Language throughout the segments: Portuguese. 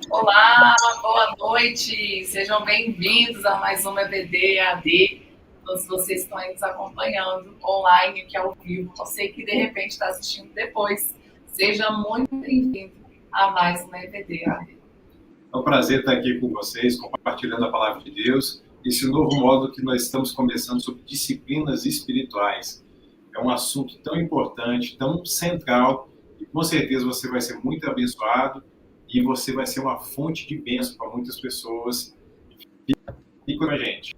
Olá, boa noite, sejam bem-vindos a mais uma EBD EAD. Todos vocês estão aí nos acompanhando online, aqui ao vivo. Você que de repente está assistindo depois, seja muito bem-vindo a mais uma EBD EAD. É um prazer estar aqui com vocês, compartilhando a palavra de Deus, esse novo modo que nós estamos começando sobre disciplinas espirituais. É um assunto tão importante, tão central, e com certeza você vai ser muito abençoado e você vai ser uma fonte de bênção para muitas pessoas. Fique com a gente.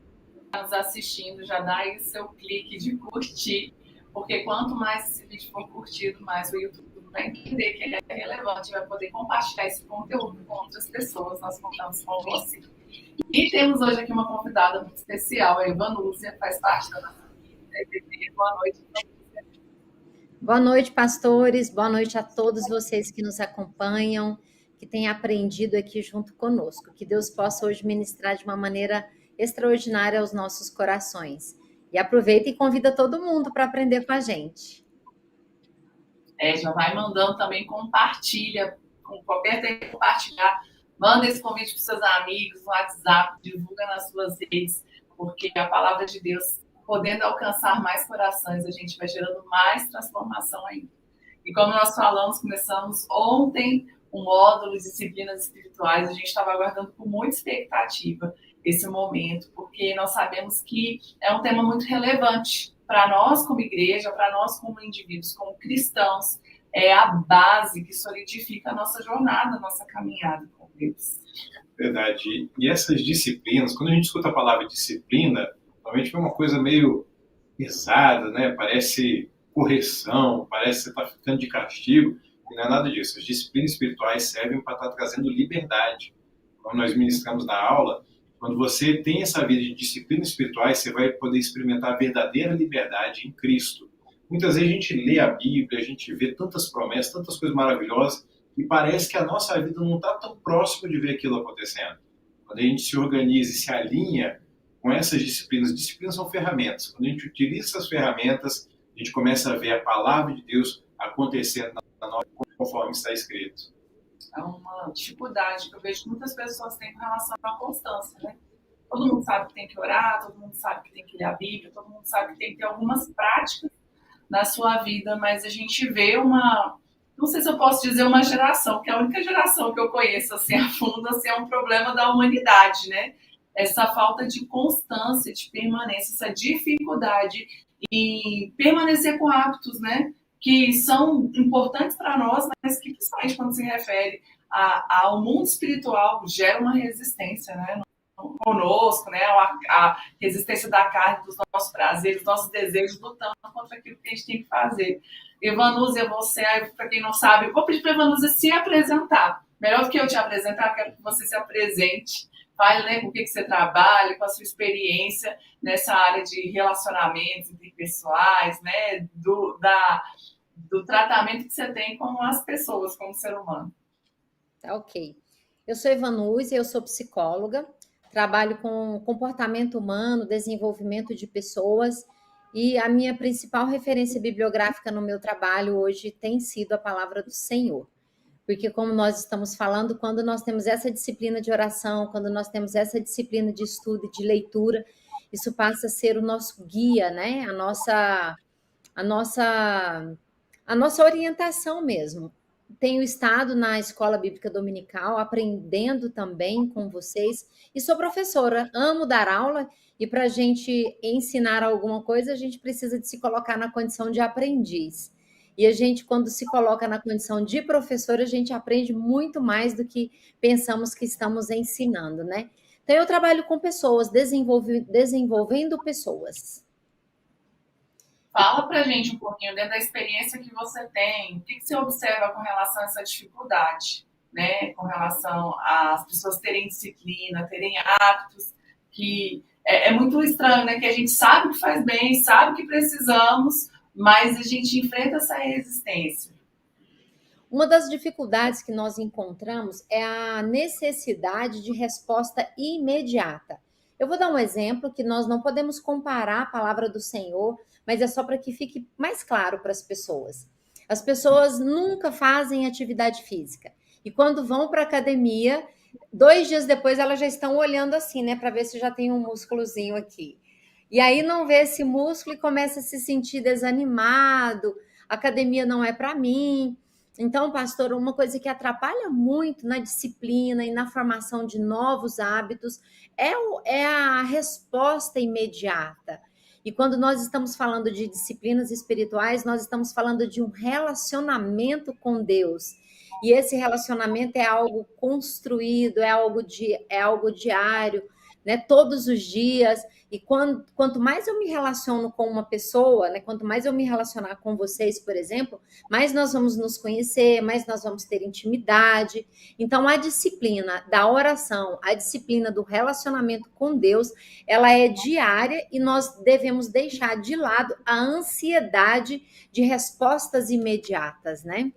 Nos assistindo, já dá aí o seu clique de curtir, porque quanto mais esse vídeo for curtido, mais o YouTube vai entender que ele é relevante, vai poder compartilhar esse conteúdo com outras pessoas. Nós contamos com você. E temos hoje aqui uma convidada muito especial, a Evanúzia, faz parte da nossa EBD. Boa noite. Boa noite, pastores. Boa noite a todos vocês que nos acompanham, que têm aprendido aqui junto conosco. Que Deus possa hoje ministrar de uma maneira extraordinária aos nossos corações. E aproveita e convida todo mundo para aprender com a gente. Já vai mandando também, compartilha, com qualquer tempo compartilhar, manda esse convite para os seus amigos no WhatsApp, divulga nas suas redes, porque a palavra de Deus, podendo alcançar mais corações, a gente vai gerando mais transformação ainda. E como nós falamos, começamos ontem um módulo de disciplinas espirituais, a gente estava aguardando com muita expectativa esse momento, porque nós sabemos que é um tema muito relevante para nós como igreja, para nós como indivíduos, como cristãos, é a base que solidifica a nossa jornada, a nossa caminhada com Deus. Verdade. E essas disciplinas, quando a gente escuta a palavra disciplina, normalmente é uma coisa meio pesada, né? Parece correção, parece que você está ficando de castigo, e não é nada disso. As disciplinas espirituais servem para estar trazendo liberdade. Como nós ministramos na aula, quando você tem essa vida de disciplinas espirituais, você vai poder experimentar a verdadeira liberdade em Cristo. Muitas vezes a gente lê a Bíblia, a gente vê tantas promessas, tantas coisas maravilhosas, e parece que a nossa vida não está tão próxima de ver aquilo acontecendo. Quando a gente se organiza e se alinha com essas disciplinas, disciplinas são ferramentas. Quando a gente utiliza essas ferramentas, a gente começa a ver a palavra de Deus acontecendo na nossa vida, conforme está escrito. É uma dificuldade que eu vejo que muitas pessoas têm com relação à constância, né? Todo mundo sabe que tem que orar, todo mundo sabe que tem que ler a Bíblia, todo mundo sabe que tem que ter algumas práticas na sua vida, mas a gente vê não sei se eu posso dizer uma geração, que é a única geração que eu conheço assim a fundo, assim, é um problema da humanidade, né? Essa falta de constância, de permanência, essa dificuldade em permanecer com hábitos, né? Que são importantes para nós, mas que, principalmente quando se refere ao mundo espiritual, gera uma resistência, né? Conosco, né? A resistência da carne, dos nossos prazeres, dos nossos desejos, lutando contra aquilo que a gente tem que fazer. Evanúzia, você, para quem não sabe, eu vou pedir para a Evanúzia se apresentar. Melhor do que eu te apresentar, eu quero que você se apresente. Fale, né, com o que você trabalha, com a sua experiência nessa área de relacionamentos interpessoais, né, do tratamento que você tem com as pessoas, como ser humano. Tá, ok. Eu sou Evanúzia, eu sou psicóloga, trabalho com comportamento humano, desenvolvimento de pessoas, e a minha principal referência bibliográfica no meu trabalho hoje tem sido a palavra do Senhor. Porque como nós estamos falando, quando nós temos essa disciplina de oração, quando nós temos essa disciplina de estudo e de leitura, isso passa a ser o nosso guia, né? A nossa orientação mesmo. Tenho estado na Escola Bíblica Dominical, aprendendo também com vocês, e sou professora, amo dar aula, e para a gente ensinar alguma coisa, a gente precisa de se colocar na condição de aprendiz. E a gente, quando se coloca na condição de professor, a gente aprende muito mais do que pensamos que estamos ensinando, né? Então, eu trabalho com pessoas, desenvolvendo pessoas. Fala pra gente um pouquinho, dentro da experiência que você tem, o que você observa com relação a essa dificuldade, né? Com relação às pessoas terem disciplina, terem hábitos, que é muito estranho, né? Que a gente sabe que faz bem, sabe que precisamos, mas a gente enfrenta essa resistência. Uma das dificuldades que nós encontramos é a necessidade de resposta imediata. Eu vou dar um exemplo que nós não podemos comparar a palavra do Senhor, mas é só para que fique mais claro para as pessoas. As pessoas nunca fazem atividade física. E quando vão para a academia, 2 dias depois elas já estão olhando assim, né, para ver se já tem um músculozinho aqui. E aí não vê esse músculo e começa a se sentir desanimado, a academia não é para mim. Então, pastor, uma coisa que atrapalha muito na disciplina e na formação de novos hábitos é a resposta imediata. E quando nós estamos falando de disciplinas espirituais, nós estamos falando de um relacionamento com Deus. E esse relacionamento é algo construído, é algo diário, né? Todos os dias. E quanto mais eu me relaciono com uma pessoa, né? Quanto mais eu me relacionar com vocês, por exemplo, mais nós vamos nos conhecer, mais nós vamos ter intimidade. Então, a disciplina da oração, a disciplina do relacionamento com Deus, ela é diária e nós devemos deixar de lado a ansiedade de respostas imediatas, né?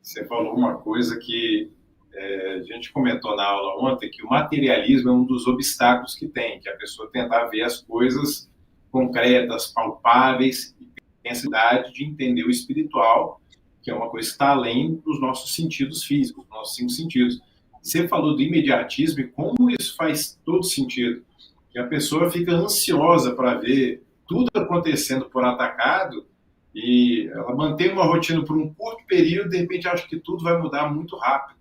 Você falou uma coisa que a gente comentou na aula ontem, que o materialismo é um dos obstáculos que tem, que a pessoa tentar ver as coisas concretas, palpáveis, e tem a necessidade de entender o espiritual, que é uma coisa que está além dos nossos sentidos físicos, dos nossos 5 sentidos. Você falou do imediatismo e como isso faz todo sentido, que a pessoa fica ansiosa para ver tudo acontecendo por atacado, e ela mantém uma rotina por um curto período, de repente acha que tudo vai mudar muito rápido.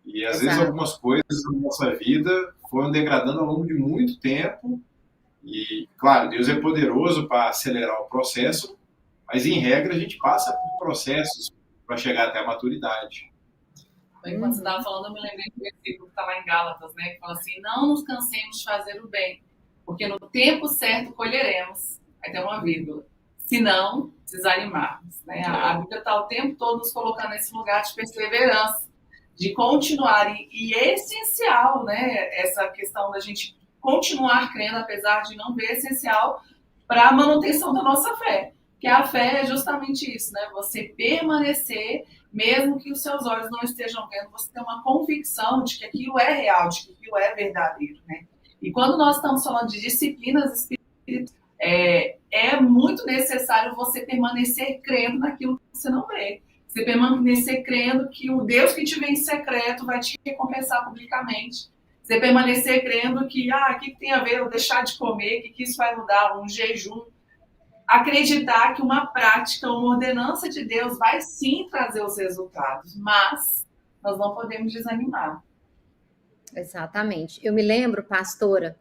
E às vezes algumas coisas na nossa vida foram degradando ao longo de muito tempo. E, claro, Deus é poderoso para acelerar o processo, mas em regra a gente passa por processos para chegar até a maturidade. Quando você estava falando, eu me lembrei do versículo que está lá em Gálatas, né? Que fala assim: não nos cansemos de fazer o bem, porque no tempo certo colheremos. Aí tem uma vírgula. Se não, desanimarmos. Né? A Bíblia está o tempo todo nos colocando nesse lugar de perseverança, de continuar. E é essencial, né, essa questão da gente continuar crendo, apesar de não ver, essencial para a manutenção da nossa fé. Porque a fé é justamente isso, né? Você permanecer, mesmo que os seus olhos não estejam vendo, você ter uma convicção de que aquilo é real, de que aquilo é verdadeiro, né? E quando nós estamos falando de disciplinas espirituais, é muito necessário você permanecer crendo naquilo que você não vê. Você permanecer crendo que o Deus que te vê em secreto vai te recompensar publicamente. Você permanecer crendo que, o que tem a ver eu deixar de comer, que isso vai mudar, um jejum. Acreditar que uma prática, uma ordenança de Deus vai sim trazer os resultados, mas nós não podemos desanimar. Exatamente. Eu me lembro, pastora,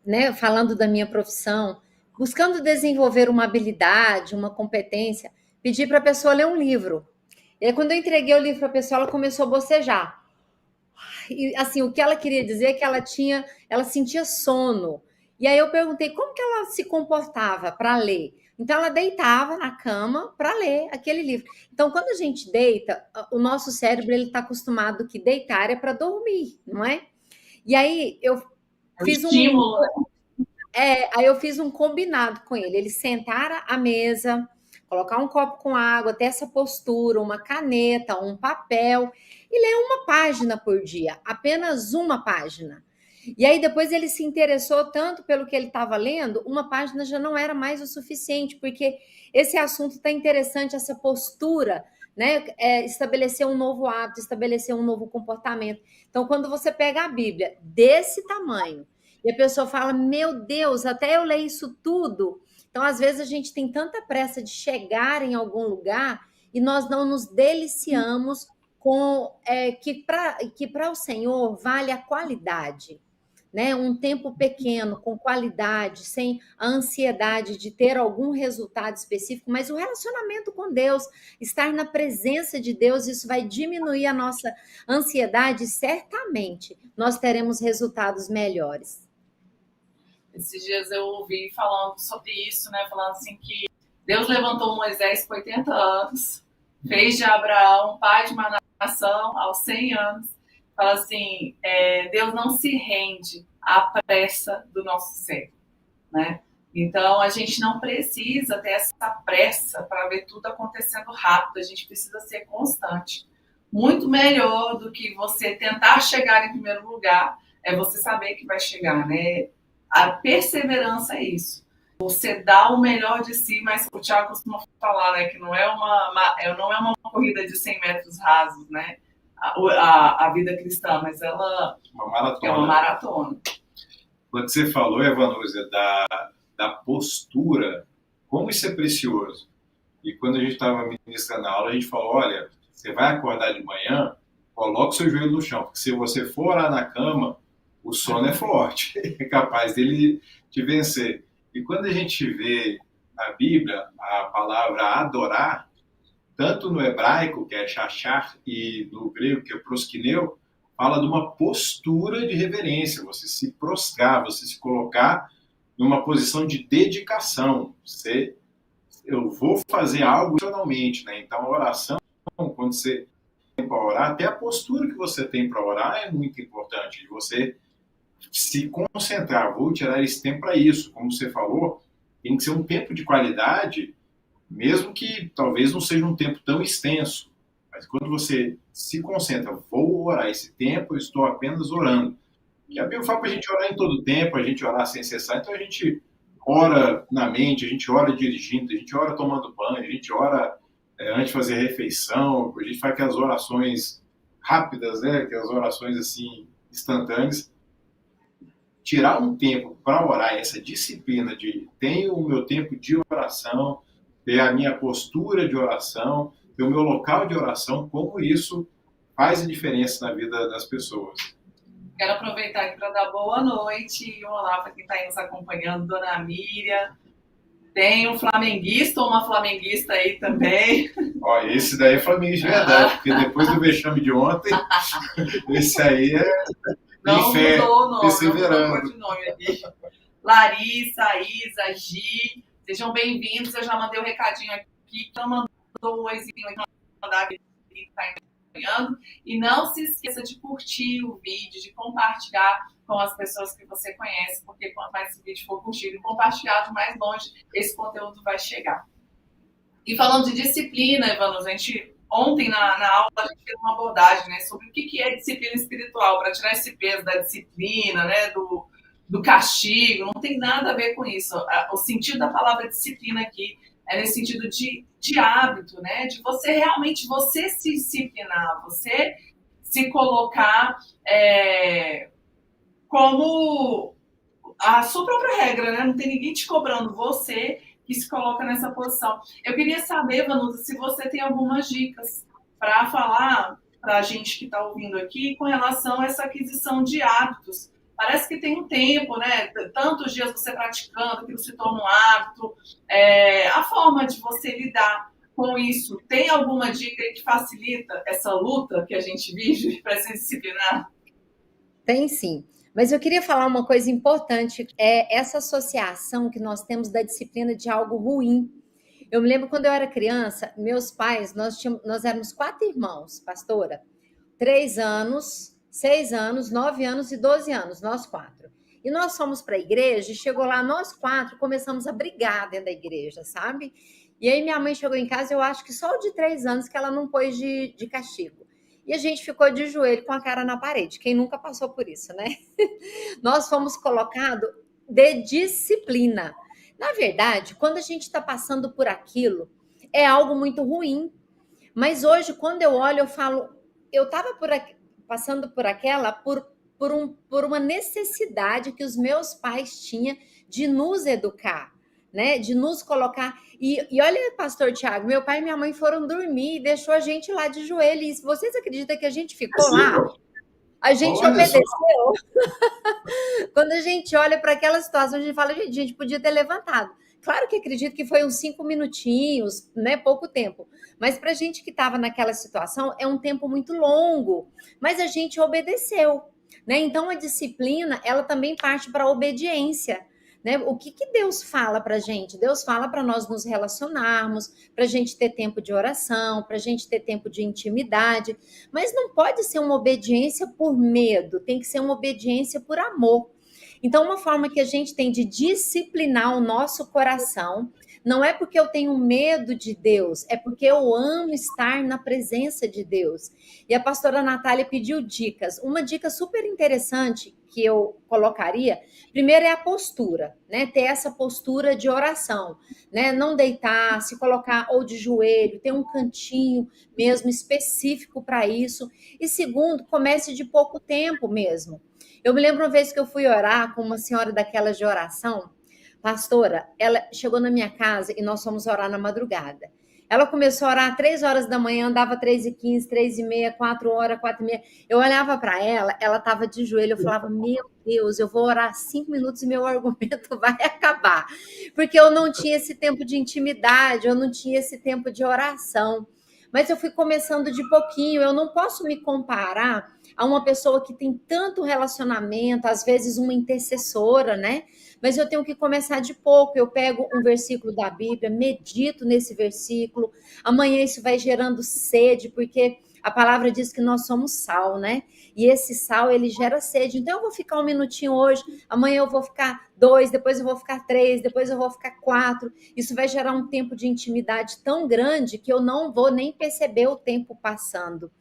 né, falando da minha profissão, buscando desenvolver uma habilidade, uma competência, pedi para a pessoa ler um livro. E aí, quando eu entreguei o livro para a pessoa, ela começou a bocejar. E, assim, o que ela queria dizer é que ela sentia sono. E aí eu perguntei como que ela se comportava para ler. Então, ela deitava na cama para ler aquele livro. Então, quando a gente deita, o nosso cérebro ele está acostumado que deitar é para dormir, não é? E aí eu fiz aí eu fiz um combinado com ele. Ele sentar à mesa, colocar um copo com água, ter essa postura, uma caneta, um papel e ler uma página por dia, apenas uma página. E aí depois ele se interessou tanto pelo que ele estava lendo, uma página já não era mais o suficiente, porque esse assunto está interessante, essa postura, né? Estabelecer um novo hábito, estabelecer um novo comportamento. Então, quando você pega a Bíblia desse tamanho, e a pessoa fala, meu Deus, até eu ler isso tudo. Então, às vezes, a gente tem tanta pressa de chegar em algum lugar e nós não nos deliciamos com que para o Senhor vale a qualidade. Né? Um tempo pequeno, com qualidade, sem a ansiedade de ter algum resultado específico, mas o relacionamento com Deus, estar na presença de Deus, isso vai diminuir a nossa ansiedade e certamente nós teremos resultados melhores. Esses dias eu ouvi falando sobre isso, né? Falando assim que Deus levantou Moisés com 80 anos, fez de Abraão pai de uma nação aos 100 anos. Fala assim, Deus não se rende à pressa do nosso século, né? Então, a gente não precisa ter essa pressa para ver tudo acontecendo rápido, a gente precisa ser constante. Muito melhor do que você tentar chegar em primeiro lugar, é você saber que vai chegar, né? A perseverança é isso. Você dá o melhor de si, mas o Thiago costuma falar, né, que não é uma corrida de 100 metros rasos, né? a vida cristã, mas ela Uma é uma maratona. maratona. Quando você falou, Evanúzia, da postura, como isso é precioso. E quando a gente estava ministrando a aula, a gente falou, olha, você vai acordar de manhã, coloca o seu joelho no chão, porque se você for orar na cama, o sono é forte, é capaz dele te vencer. E quando a gente vê na Bíblia a palavra adorar, tanto no hebraico, que é shachar, e no grego, que é proskineu, fala de uma postura de reverência, você se prostrar, você se colocar numa posição de dedicação. Eu vou fazer algo intencionalmente, né? Então, a oração, quando você tem para orar, até a postura que você tem para orar é muito importante, de você se concentrar. Vou tirar esse tempo para isso. Como você falou, tem que ser um tempo de qualidade, mesmo que talvez não seja um tempo tão extenso. Mas quando você se concentra, vou orar esse tempo, eu estou apenas orando. Que a Bíblia fala para a gente orar em todo tempo, a gente orar sem cessar. Então a gente ora na mente, a gente ora dirigindo, a gente ora tomando banho, a gente ora antes de fazer a refeição, a gente faz aquelas orações rápidas, né? Aquelas orações assim instantâneas. Tirar um tempo para orar, essa disciplina de tenho o meu tempo de oração, ter a minha postura de oração, ter o meu local de oração, como isso faz a diferença na vida das pessoas. Quero aproveitar aqui para dar boa noite e um olá para quem está nos acompanhando, Dona Miriam. Tem um flamenguista ou uma flamenguista aí também. Ó, esse daí é flamenguista de verdade, porque depois do vexame de ontem, esse aí não fé, mudou o nome, perseverando. não mudou de nome aqui. Larissa, Isa, Gi, sejam bem-vindos. Eu já mandei um recadinho aqui, então mandou um oizinho aqui, mandar aqui que está acompanhando. E não se esqueça de curtir o vídeo, de compartilhar com as pessoas que você conhece, porque quanto mais esse vídeo for curtido e compartilhado, mais longe esse conteúdo vai chegar. E falando de disciplina, Evanus, a gente, ontem na aula a gente fez uma abordagem, né, sobre o que é disciplina espiritual, para tirar esse peso da disciplina, né, do castigo, não tem nada a ver com isso. O sentido da palavra disciplina aqui é nesse sentido de hábito, né, de você realmente se disciplinar, você se colocar como a sua própria regra, né? Não tem ninguém te cobrando, você que se coloca nessa posição. Eu queria saber, Vanusa, se você tem algumas dicas para falar para a gente que está ouvindo aqui com relação a essa aquisição de hábitos. Parece que tem um tempo, né? Tantos dias você praticando, aquilo se torna um hábito. A forma de você lidar com isso, tem alguma dica que facilita essa luta que a gente vive para se disciplinar? Tem sim. Mas eu queria falar uma coisa importante, é essa associação que nós temos da disciplina de algo ruim. Eu me lembro quando eu era criança, meus pais, nós éramos 4 irmãos, pastora, 3 anos, 6 anos, 9 anos e 12 anos, nós 4. E nós fomos para a igreja e chegou lá, nós 4 começamos a brigar dentro da igreja, sabe? E aí minha mãe chegou em casa, eu acho que só o de 3 anos que ela não pôs de castigo. E a gente ficou de joelho com a cara na parede. Quem nunca passou por isso, né? Nós fomos colocados de disciplina. Na verdade, quando a gente está passando por aquilo, é algo muito ruim. Mas hoje, quando eu olho, eu falo, eu estava passando por aquela por uma necessidade que os meus pais tinham de nos educar, né? De nos colocar. E olha, pastor Tiago, meu pai e minha mãe foram dormir e deixou a gente lá de joelho. E vocês acreditam que a gente ficou lá? A gente obedeceu. Quando a gente olha para aquela situação, a gente fala, gente, a gente podia ter levantado. Claro que acredito que foi uns 5 minutinhos, né? Pouco tempo. Mas para a gente que estava naquela situação, é um tempo muito longo. Mas a gente obedeceu, né? Então, a disciplina, ela também parte para a obediência. Né? O que Deus fala para a gente? Deus fala para nós nos relacionarmos, para a gente ter tempo de oração, para a gente ter tempo de intimidade, mas não pode ser uma obediência por medo, tem que ser uma obediência por amor. Então, uma forma que a gente tem de disciplinar o nosso coração, Não é porque eu tenho medo de Deus, é porque eu amo estar na presença de Deus. E a pastora Natália pediu dicas. Uma dica super interessante que eu colocaria, primeiro é a postura, né? Ter essa postura de oração, né? Não deitar, se colocar ou de joelho, ter um cantinho mesmo específico para isso. E segundo, comece de pouco tempo mesmo. Eu me lembro uma vez que eu fui orar com uma senhora daquelas de oração, pastora, ela chegou na minha casa e nós fomos orar na madrugada. Ela começou a orar 3 horas da manhã, andava 3h15, 3h30, 4 horas, 4h30. Eu olhava para ela, ela estava de joelho, eu falava, meu Deus, eu vou orar 5 minutos e meu argumento vai acabar. Porque eu não tinha esse tempo de intimidade, eu não tinha esse tempo de oração. Mas eu fui começando de pouquinho, eu não posso me comparar a uma pessoa que tem tanto relacionamento, às vezes uma intercessora, né? Mas eu tenho que começar de pouco. Eu pego um versículo da Bíblia, medito nesse versículo. Amanhã isso vai gerando sede, porque a palavra diz que nós somos sal, né? E esse sal, ele gera sede. Então, eu vou ficar 1 minutinho hoje, amanhã eu vou ficar 2, depois eu vou ficar 3, depois eu vou ficar 4. Isso vai gerar um tempo de intimidade tão grande que eu não vou nem perceber o tempo passando.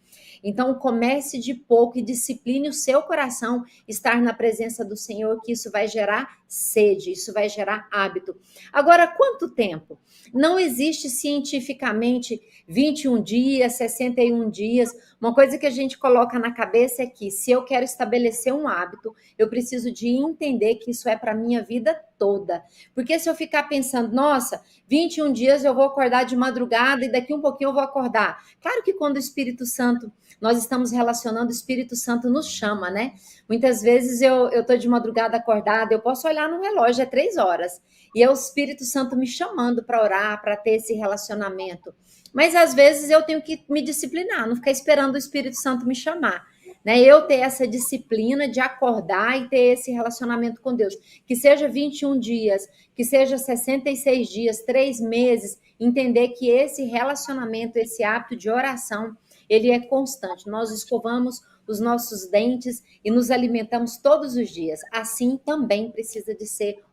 Então, comece de pouco e discipline o seu coração estar na presença do Senhor, que isso vai gerar sede, isso vai gerar hábito. Agora, quanto tempo? Não existe cientificamente 21 dias, 61 dias. Uma coisa que a gente coloca na cabeça é que se eu quero estabelecer um hábito, eu preciso de entender que isso é para a minha vida toda. Porque se eu ficar pensando, nossa, 21 dias eu vou acordar de madrugada e daqui um pouquinho eu vou acordar. Claro que quando o Espírito Santo, nós estamos relacionando, o Espírito Santo nos chama, né? Muitas vezes eu estou de madrugada acordada, eu posso olhar no relógio, é 3 horas. E é o Espírito Santo me chamando para orar, para ter esse relacionamento. Mas às vezes eu tenho que me disciplinar, não ficar esperando o Espírito Santo me chamar. Né? Eu ter essa disciplina de acordar e ter esse relacionamento com Deus. Que seja 21 dias, que seja 66 dias, 3 meses, entender que esse relacionamento, esse hábito de oração, ele é constante. Nós escovamos os nossos dentes e nos alimentamos todos os dias. Assim também precisa de ser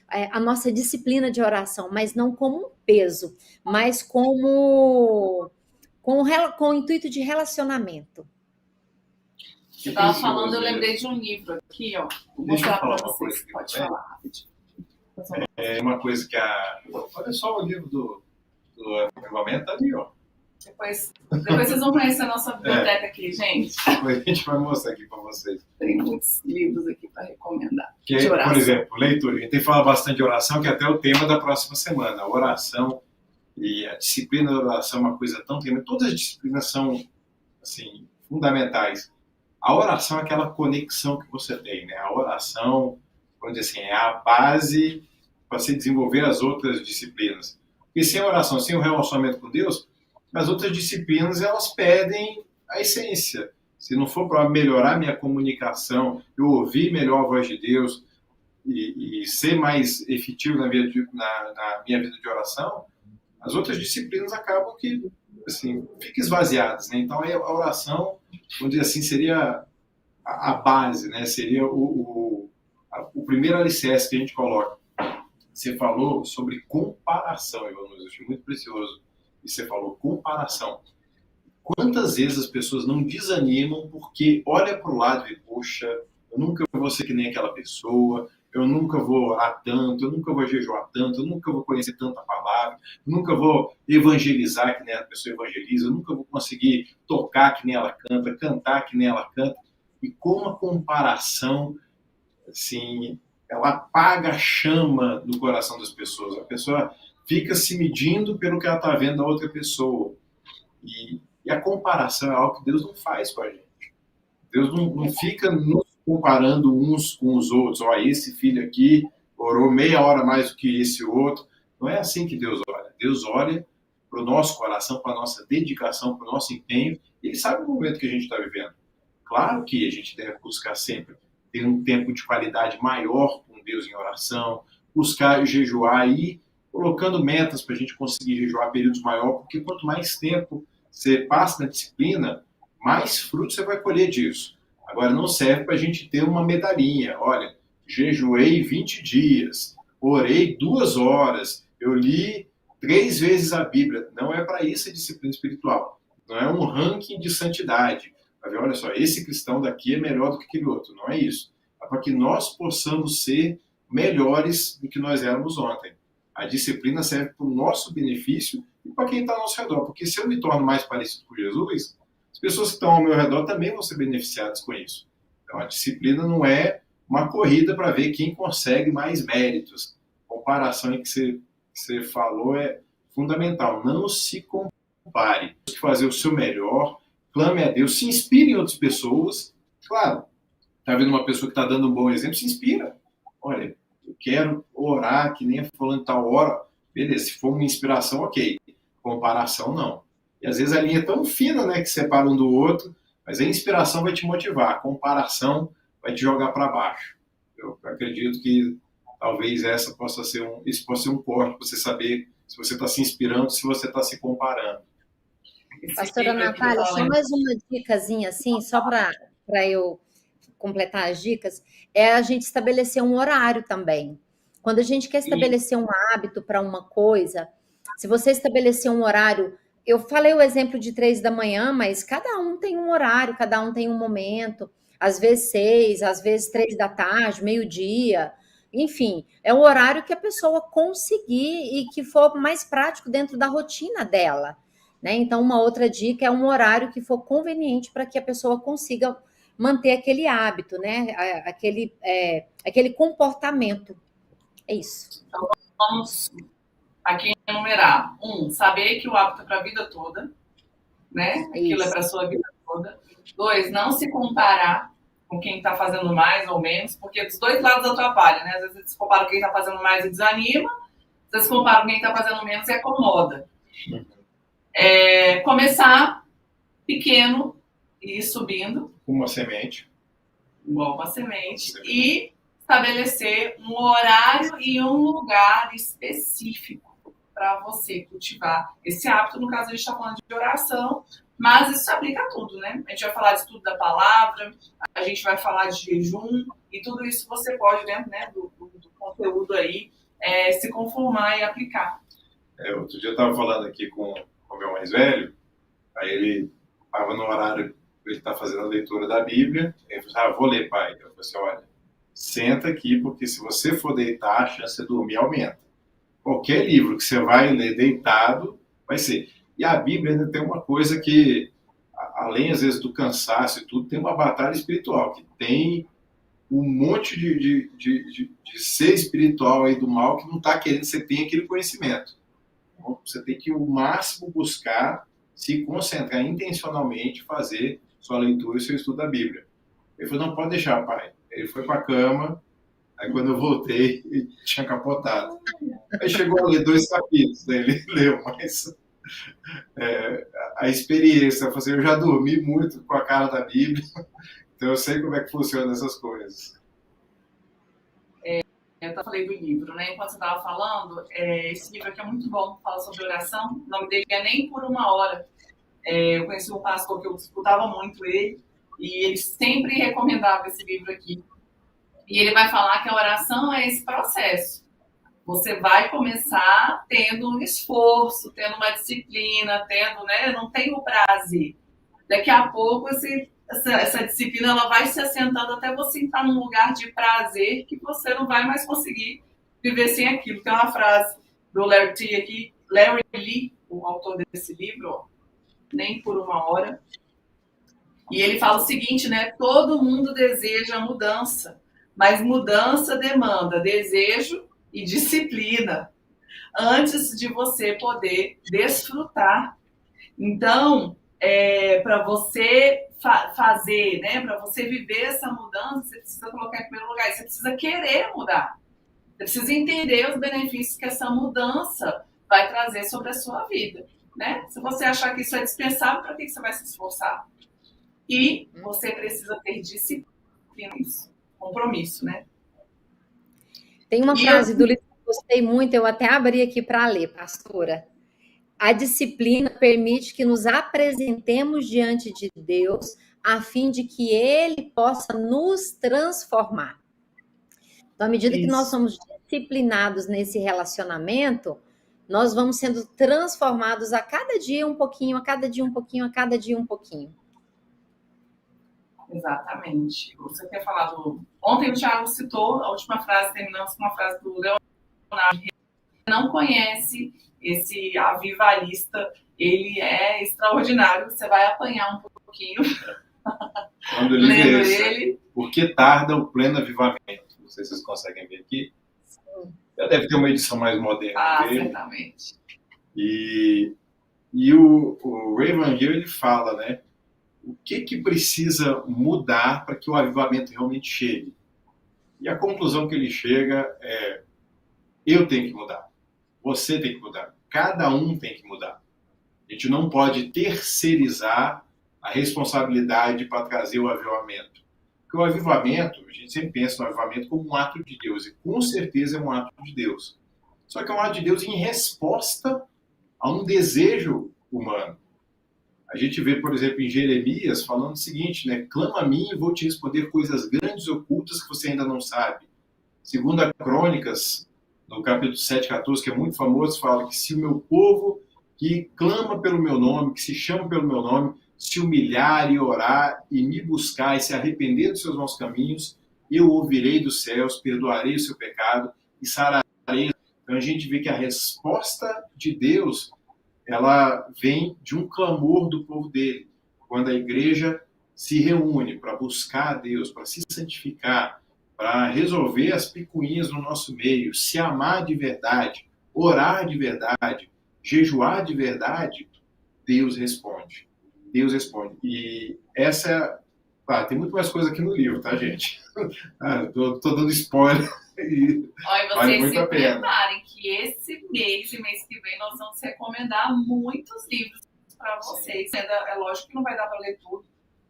a nossa disciplina de oração, mas não como um peso, mas com o intuito de relacionamento. Você estava falando, eu lembrei de um livro aqui, ó. Vou mostrar para vocês. Pode falar rapidinho. É uma coisa que olha só o livro do Avivamento tá ali, ó. Depois vocês vão conhecer a nossa biblioteca aqui, gente. Depois a gente vai mostrar aqui para vocês. Tem muitos livros aqui para recomendar. Por exemplo, leitura. A gente tem que falar bastante de oração, que é até o tema da próxima semana. A oração e a disciplina da oração é uma coisa tão tremenda. Todas as disciplinas são, assim, fundamentais. A oração é aquela conexão que você tem, né? A oração, vamos dizer assim, é a base para se desenvolver as outras disciplinas. E sem a oração, sem o relacionamento com Deus, as outras disciplinas, elas perdem a essência. Se não for para melhorar minha comunicação, eu ouvir melhor a voz de Deus e ser mais efetivo na minha vida de oração, as outras disciplinas acabam que, assim, ficam esvaziadas, né? Então, a oração, vamos dizer assim, seria a base, né? Seria o primeiro alicerce que a gente coloca. Você falou sobre comparação, Ivanus, eu achei muito precioso. E você falou comparação. Quantas vezes as pessoas não desanimam porque olha para o lado e, poxa, eu nunca vou ser que nem aquela pessoa, eu nunca vou orar tanto, eu nunca vou jejuar tanto, eu nunca vou conhecer tanta palavra, eu nunca vou evangelizar que nem a pessoa evangeliza, eu nunca vou conseguir tocar que nem ela canta, cantar que nem ela canta. E como a comparação, assim, ela apaga a chama do coração das pessoas. A pessoa fica se medindo pelo que ela está vendo da outra pessoa. E a comparação é algo que Deus não faz com a gente. Deus não fica nos comparando uns com os outros. Ó, esse filho aqui orou meia hora mais do que esse outro. Não é assim que Deus olha. Deus olha para o nosso coração, para a nossa dedicação, para o nosso empenho. Ele sabe o momento que a gente está vivendo. Claro que a gente deve buscar sempre ter um tempo de qualidade maior com Deus em oração, buscar jejuar e colocando metas para a gente conseguir jejuar períodos maiores, porque quanto mais tempo você passa na disciplina, mais fruto você vai colher disso. Agora, não serve para a gente ter uma medalhinha. Olha, jejuei 20 dias, orei 2 horas, eu li 3 vezes a Bíblia. Não é para isso a disciplina espiritual. Não é um ranking de santidade. Para ver, olha só, esse cristão daqui é melhor do que aquele outro. Não é isso. É para que nós possamos ser melhores do que nós éramos ontem. A disciplina serve para o nosso benefício e para quem está ao nosso redor. Porque se eu me torno mais parecido com Jesus, as pessoas que estão ao meu redor também vão ser beneficiadas com isso. Então, a disciplina não é uma corrida para ver quem consegue mais méritos. A comparação que você falou é fundamental. Não se compare. Fazer o seu melhor, clame a Deus, se inspire em outras pessoas. Claro, está vendo uma pessoa que está dando um bom exemplo, se inspira. Olha, eu quero orar que nem falando tal hora. Beleza, se for uma inspiração, ok. Comparação, não. E às vezes a linha é tão fina, né, que separa um do outro, mas a inspiração vai te motivar, a comparação vai te jogar para baixo. Eu acredito que talvez isso possa ser um corte para você saber se você está se inspirando, se você está se comparando. Pastora Natália, só mais uma dicasinha assim, só para eu completar as dicas, é a gente estabelecer um horário também. Quando a gente quer estabelecer um hábito para uma coisa, se você estabelecer um horário, eu falei o exemplo de 3 da manhã, mas cada um tem um horário, cada um tem um momento, às vezes 6, às vezes 3 da tarde, meio-dia, enfim, é o horário que a pessoa conseguir e que for mais prático dentro da rotina dela, né? Então, uma outra dica é um horário que for conveniente para que a pessoa consiga manter aquele hábito, né? Aquele comportamento. É isso. Então, vamos aqui enumerar. 1, saber que o hábito é para a vida toda, né? Aquilo é para a sua vida toda. 2, não se comparar com quem está fazendo mais ou menos, porque dos dois lados atrapalha, né? Às vezes você compara com quem está fazendo mais e desanima, às vezes compara com quem está fazendo menos e acomoda. Começar pequeno e ir subindo. Uma semente. Igual uma semente. E estabelecer um horário e um lugar específico para você cultivar esse hábito. No caso, a gente está falando de oração, mas isso se aplica a tudo, né? A gente vai falar de estudo da palavra, a gente vai falar de jejum, e tudo isso você pode, dentro, né, do conteúdo aí, se conformar e aplicar. Outro dia eu estava falando aqui com o meu mais velho, aí ele estava no horário, ele está fazendo a leitura da Bíblia, ele falou, vou ler, pai. Eu falei assim, olha, senta aqui, porque se você for deitar, a chance de dormir aumenta. Qualquer livro que você vai ler deitado, vai ser. E a Bíblia ainda tem uma coisa que, além às vezes do cansaço e tudo, tem uma batalha espiritual, que tem um monte de ser espiritual aí do mal que não está querendo que você tenha aquele conhecimento. Então, você tem que, o máximo, buscar se concentrar intencionalmente, fazer sua leitura e seu estudo da Bíblia. Ele falou, não pode deixar, pai. Ele foi para a cama, aí quando eu voltei, ele tinha capotado. Aí chegou a ler 2 capítulos, daí ele leu, mas a experiência, eu já dormi muito com a cara da Bíblia, então eu sei como é que funcionam essas coisas. Eu falei do livro, né? Enquanto você estava falando, esse livro aqui é muito bom, fala sobre oração, o nome dele é Nem por uma Hora. Eu conheci um pastor que eu escutava muito ele, e ele sempre recomendava esse livro aqui. E ele vai falar que a oração é esse processo. Você vai começar tendo um esforço, tendo uma disciplina, né? Não tem o prazer. Daqui a pouco, essa disciplina ela vai se assentando até você entrar num lugar de prazer que você não vai mais conseguir viver sem aquilo. Tem uma frase do Larry Lee, o autor desse livro, Nem por uma Hora. E ele fala o seguinte, né? Todo mundo deseja mudança, mas mudança demanda desejo e disciplina antes de você poder desfrutar. Então, para você fazer, né? Para você viver essa mudança, você precisa colocar em primeiro lugar, você precisa querer mudar. Você precisa entender os benefícios que essa mudança vai trazer sobre a sua vida, né? Se você achar que isso é dispensável, para que você vai se esforçar? E você precisa ter disciplina, compromisso, né? Tem uma frase do livro que eu gostei muito, eu até abri aqui para ler, pastora. A disciplina permite que nos apresentemos diante de Deus a fim de que Ele possa nos transformar. Então, à medida que nós somos disciplinados nesse relacionamento, nós vamos sendo transformados a cada dia um pouquinho, a cada dia um pouquinho, a cada dia um pouquinho. Exatamente. Você quer falar do... Ontem o Thiago citou a última frase, terminamos com uma frase do Leonardo. Não conhece esse avivalista, ele é extraordinário, você vai apanhar um pouquinho Quando ele lendo ele. Por que tarda o pleno avivamento? Não sei se vocês conseguem ver aqui. Já deve ter uma edição mais moderna dele. Certamente. E o Ray Van Giel, ele fala, né? O que precisa mudar para que o avivamento realmente chegue? E a conclusão que ele chega é: eu tenho que mudar, você tem que mudar, cada um tem que mudar. A gente não pode terceirizar a responsabilidade para trazer o avivamento. Porque o avivamento, a gente sempre pensa no avivamento como um ato de Deus, e com certeza é um ato de Deus. Só que é um ato de Deus em resposta a um desejo humano. A gente vê, por exemplo, em Jeremias, falando o seguinte, né? Clama a mim e vou te responder coisas grandes e ocultas que você ainda não sabe. Segundo a Crônicas, no capítulo 7, 14, que é muito famoso, fala que se o meu povo que clama pelo meu nome, que se chama pelo meu nome, se humilhar e orar e me buscar e se arrepender dos seus maus caminhos, eu ouvirei dos céus, perdoarei o seu pecado e sararei. Então a gente vê que a resposta de Deus, ela vem de um clamor do povo dele. Quando a igreja se reúne para buscar a Deus, para se santificar, para resolver as picuinhas no nosso meio, se amar de verdade, orar de verdade, jejuar de verdade, Deus responde. Deus responde. E essa é... tem muito mais coisa aqui no livro, tá, gente? Tô dando spoiler. Olha, vocês se preparem que esse mês e mês que vem nós vamos recomendar muitos livros para vocês. É lógico que não vai dar para ler tudo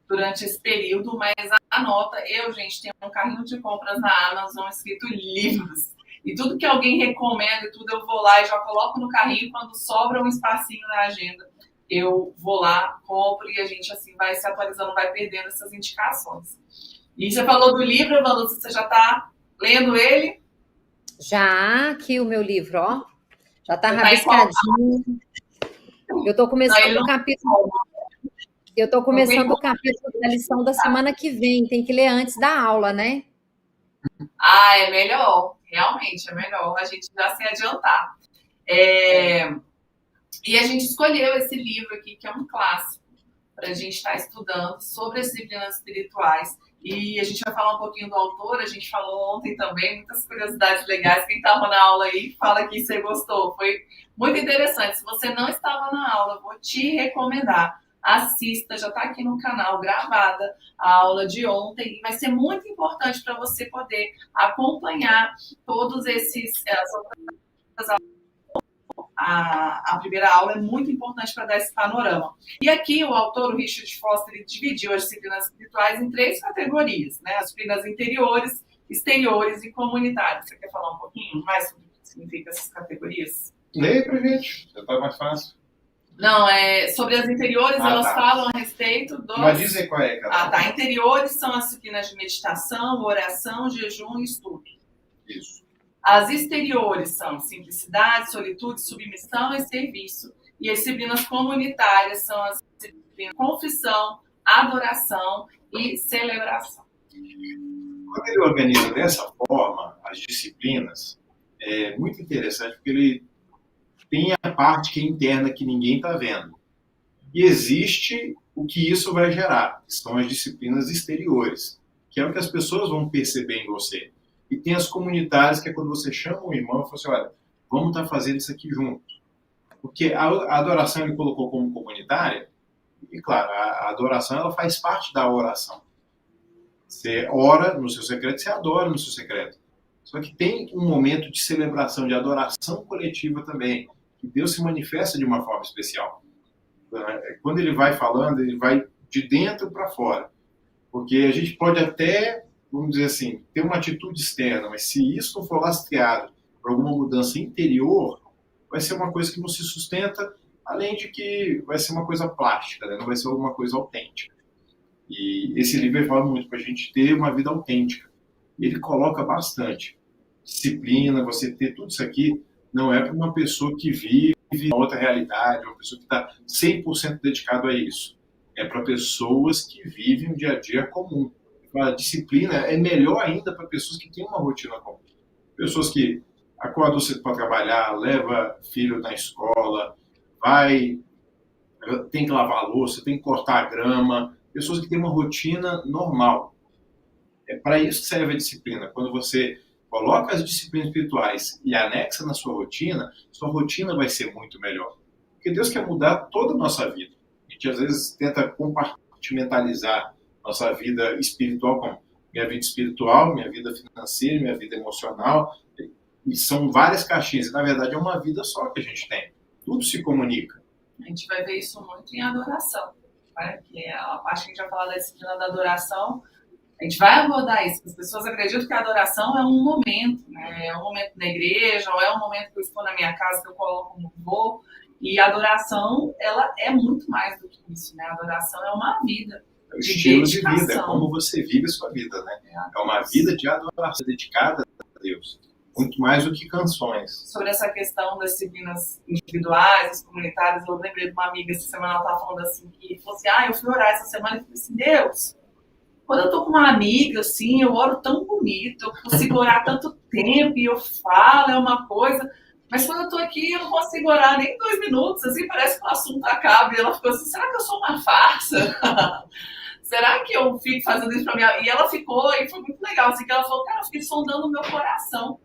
durante esse período, mas anota. Eu, gente, tenho um carrinho de compras na Amazon escrito livros. E tudo que alguém recomenda e tudo, eu vou lá e já coloco no carrinho. Quando sobra um espacinho na agenda, eu vou lá, compro e a gente assim vai se atualizando, vai perdendo essas indicações. E você falou do livro, Evandro, você já está lendo ele? Já, aqui o meu livro, ó. Já está rabiscadinho. Eu estou começando o capítulo. Eu estou começando o capítulo da lição da semana que vem. Tem que ler antes da aula, né? É melhor. Realmente, é melhor a gente já se adiantar. E a gente escolheu esse livro aqui, que é um clássico, para a gente estar estudando sobre as disciplinas espirituais. E a gente vai falar um pouquinho do autor, a gente falou ontem também, muitas curiosidades legais. Quem estava na aula aí, fala que você gostou. Foi muito interessante. Se você não estava na aula, vou te recomendar. Assista, já está aqui no canal, gravada, a aula de ontem. E vai ser muito importante para você poder acompanhar todos esses... A primeira aula é muito importante para dar esse panorama. E aqui o autor, o Richard Foster, ele dividiu as disciplinas espirituais em 3 categorias, né? As disciplinas interiores, exteriores e comunitárias. Você quer falar um pouquinho mais sobre o que significa essas categorias? Leia pra gente, já tá mais fácil. Não, sobre as interiores, elas falam a respeito dos... Mas dizem qual é, cara. Interiores são as disciplinas de meditação, oração, jejum e estudo. Isso. As exteriores são simplicidade, solitude, submissão e serviço. E as disciplinas comunitárias são as disciplinas de confissão, adoração e celebração. Quando ele organiza dessa forma as disciplinas, é muito interessante porque ele tem a parte que é interna que ninguém está vendo. E existe o que isso vai gerar, que são as disciplinas exteriores, que é o que as pessoas vão perceber em você. E tem as comunitárias, que é quando você chama um irmão e fala assim, olha, vamos estar fazendo isso aqui junto. Porque a adoração ele colocou como comunitária, e claro, a adoração ela faz parte da oração. Você ora no seu secreto, você adora no seu secreto. Só que tem um momento de celebração, de adoração coletiva também, que Deus se manifesta de uma forma especial. Quando ele vai falando, ele vai de dentro para fora. Porque a gente pode até, vamos dizer assim, ter uma atitude externa, mas se isso não for lastreado por alguma mudança interior, vai ser uma coisa que não se sustenta, além de que vai ser uma coisa plástica, né? Não vai ser alguma coisa autêntica. E esse livro fala muito para a gente ter uma vida autêntica. Ele coloca bastante disciplina, você ter tudo isso aqui. não é para uma pessoa que vive uma outra realidade, uma pessoa que está 100% dedicado a isso. É para pessoas que vivem um dia a dia comum. A disciplina é melhor ainda para pessoas que têm uma rotina comum. Pessoas que acordam cedo para trabalhar, leva filho na escola, tem que lavar a louça, tem que cortar a grama. Pessoas que têm uma rotina normal. É para isso que serve a disciplina. Quando você coloca as disciplinas espirituais e anexa na sua rotina vai ser muito melhor. Porque Deus quer mudar toda a nossa vida. A gente às vezes tenta compartimentalizar nossa vida espiritual como minha vida espiritual, minha vida financeira, minha vida emocional. E são várias caixinhas. E, na verdade, é uma vida só que a gente tem. Tudo se comunica. A gente vai ver isso muito em adoração, né? Que é a parte que a gente vai falar da disciplina da adoração. A gente vai abordar isso. As pessoas acreditam que a adoração é um momento, né? É um momento na igreja, ou é um momento que eu estou na minha casa, que eu coloco um louvor. E a adoração, ela é muito mais do que isso, né? A adoração é uma vida. É o estilo de vida, é como você vive a sua vida, né? É uma vida de adoração dedicada a Deus. Muito mais do que canções. Sobre essa questão das disciplinas individuais, das comunitárias, eu lembrei de uma amiga essa semana, ela estava falando assim, que falou assim, eu fui orar essa semana e falei assim, Deus, quando eu tô com uma amiga, assim, eu oro tão bonito, eu consigo orar tanto tempo e eu falo, é uma coisa, mas quando eu tô aqui, eu não consigo orar nem 2 minutos, assim, parece que o assunto acaba. E ela ficou assim, será que eu sou uma farsa? Será que eu fico fazendo isso pra minha... E ela ficou, e foi muito legal, assim, que ela falou, cara, eu fiquei sondando o meu coração.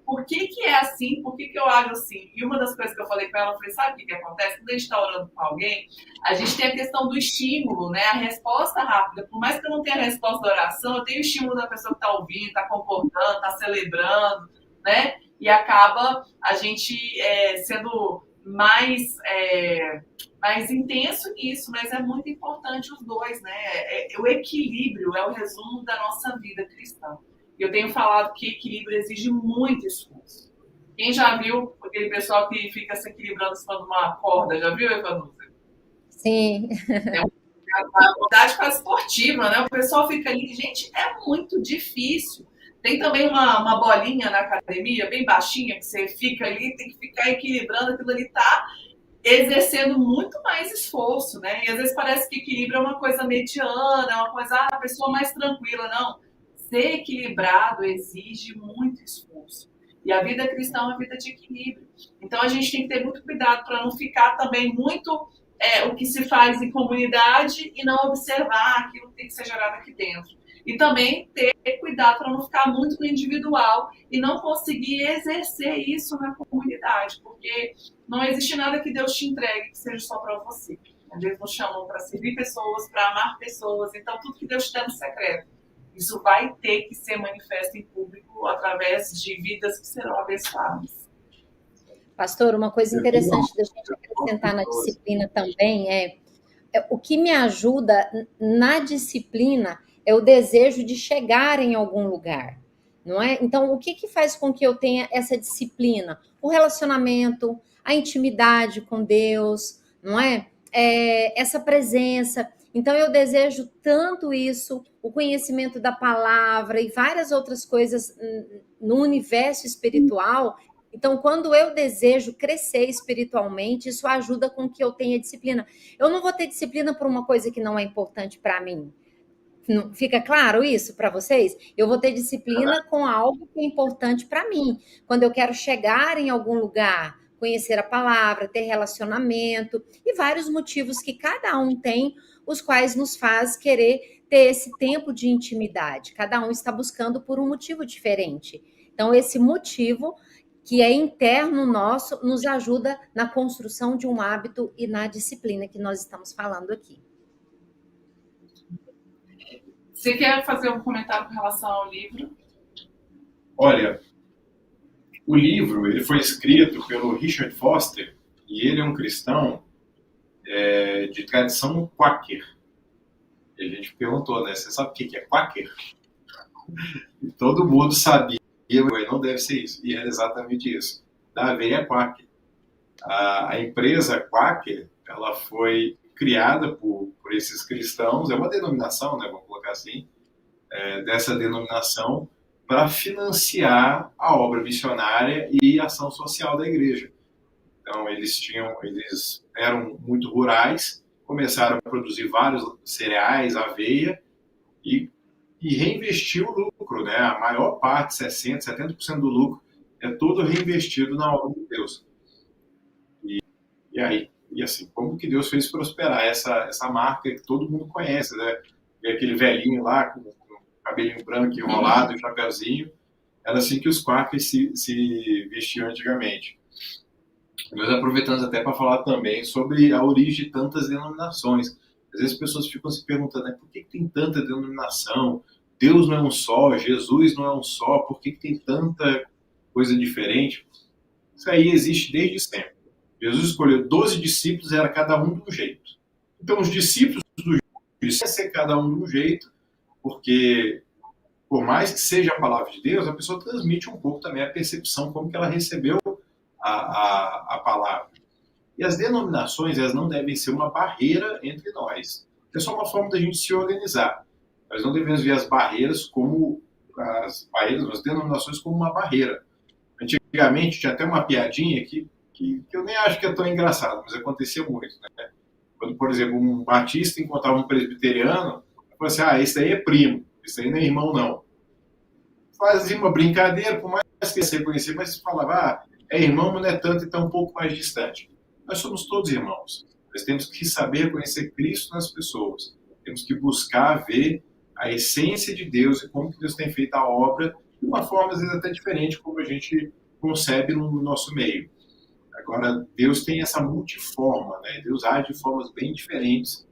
Por que é assim? Por que eu ajo assim? E uma das coisas que eu falei com ela, eu falei, sabe o que acontece? Quando a gente está orando com alguém, a gente tem a questão do estímulo, né? A resposta rápida. Por mais que eu não tenha a resposta da oração, eu tenho o estímulo da pessoa que está ouvindo, está concordando, está celebrando, né? E acaba a gente sendo mais intenso nisso, mas é muito importante os dois, né? O equilíbrio é o resumo da nossa vida cristã. Eu tenho falado que equilíbrio exige muito esforço. Quem já viu aquele pessoal que fica se equilibrando em cima de uma corda? Já viu, Evanusa? Sim. É uma atividade quase esportiva, né? O pessoal fica ali, gente, é muito difícil. Tem também uma bolinha na academia, bem baixinha, que você fica ali, tem que ficar equilibrando, aquilo ali tá exercendo muito mais esforço, né? E às vezes parece que equilíbrio é uma coisa mediana, é uma coisa, a pessoa mais tranquila, não. Ser equilibrado exige muito esforço. E a vida cristã é uma vida de equilíbrio. Então a gente tem que ter muito cuidado para não ficar também muito o que se faz em comunidade e não observar aquilo que tem que ser gerado aqui dentro. E também ter cuidado para não ficar muito no individual e não conseguir exercer isso na comunidade, porque não existe nada que Deus te entregue que seja só para você. Deus nos chamou para servir pessoas, para amar pessoas. Então tudo que Deus te dá no secreto, isso vai ter que ser manifesto em público através de vidas que serão abençoadas. Pastor, uma coisa interessante da gente acrescentar na disciplina também é o que me ajuda na disciplina é o desejo de chegar em algum lugar, não é? Então, o que faz com que eu tenha essa disciplina? O relacionamento, a intimidade com Deus, não é? Essa presença. Então, eu desejo tanto isso, o conhecimento da palavra e várias outras coisas no universo espiritual. Então, quando eu desejo crescer espiritualmente, isso ajuda com que eu tenha disciplina. Eu não vou ter disciplina por uma coisa que não é importante para mim. Fica claro isso para vocês? Eu vou ter disciplina com algo que é importante para mim. Quando eu quero chegar em algum lugar, conhecer a palavra, ter relacionamento e vários motivos que cada um tem, os quais nos faz querer ter esse tempo de intimidade. Cada um está buscando por um motivo diferente. Então, esse motivo que é interno nosso nos ajuda na construção de um hábito e na disciplina que nós estamos falando aqui. Você quer fazer um comentário com relação ao livro? Olha, o livro ele foi escrito pelo Richard Foster e ele é um cristão de tradição quaker. E a gente perguntou, né? Você sabe o que é quaker? E todo mundo sabia, mas não deve ser isso. E é exatamente isso. Da aveia quaker. A empresa quaker, ela foi criada por esses cristãos, é uma denominação, né, vamos colocar assim, dessa denominação para financiar a obra missionária e a ação social da igreja. Então, eles eram muito rurais, começaram a produzir vários cereais, aveia, e reinvestir o lucro, né? A maior parte, 60%, 70% do lucro, é todo reinvestido na obra de Deus. E assim, como que Deus fez prosperar essa marca que todo mundo conhece, né? E aquele velhinho lá, com cabelinho branco enrolado, e chapeuzinho, era assim que os Quakers se vestiam antigamente. Nós aproveitamos até para falar também sobre a origem de tantas denominações. Às vezes as pessoas ficam se perguntando, né, por que tem tanta denominação? Deus não é um só, Jesus não é um só, por que tem tanta coisa diferente? Isso aí existe desde sempre. Jesus escolheu 12 discípulos, era cada um de um jeito. Então os discípulos do Jesus ia ser cada um de um jeito, porque por mais que seja a palavra de Deus, a pessoa transmite um pouco também a percepção como que ela recebeu a palavra. E as denominações, elas não devem ser uma barreira entre nós. É só uma forma da gente se organizar. Nós não devemos ver as denominações como uma barreira. Antigamente tinha até uma piadinha que eu nem acho que é tão engraçado, mas acontecia muito, né? Quando, por exemplo, um batista encontrava um presbiteriano, falava assim, esse aí é primo, esse aí não é irmão, não. Fazia uma brincadeira, por mais que você conhecia, mas você falava, é irmão, mas não é tanto, então um pouco mais distante. Nós somos todos irmãos. Nós temos que saber reconhecer Cristo nas pessoas. Temos que buscar ver a essência de Deus e como que Deus tem feito a obra de uma forma, às vezes, até diferente como a gente concebe no nosso meio. Agora, Deus tem essa multiforma, né? Deus age de formas bem diferentes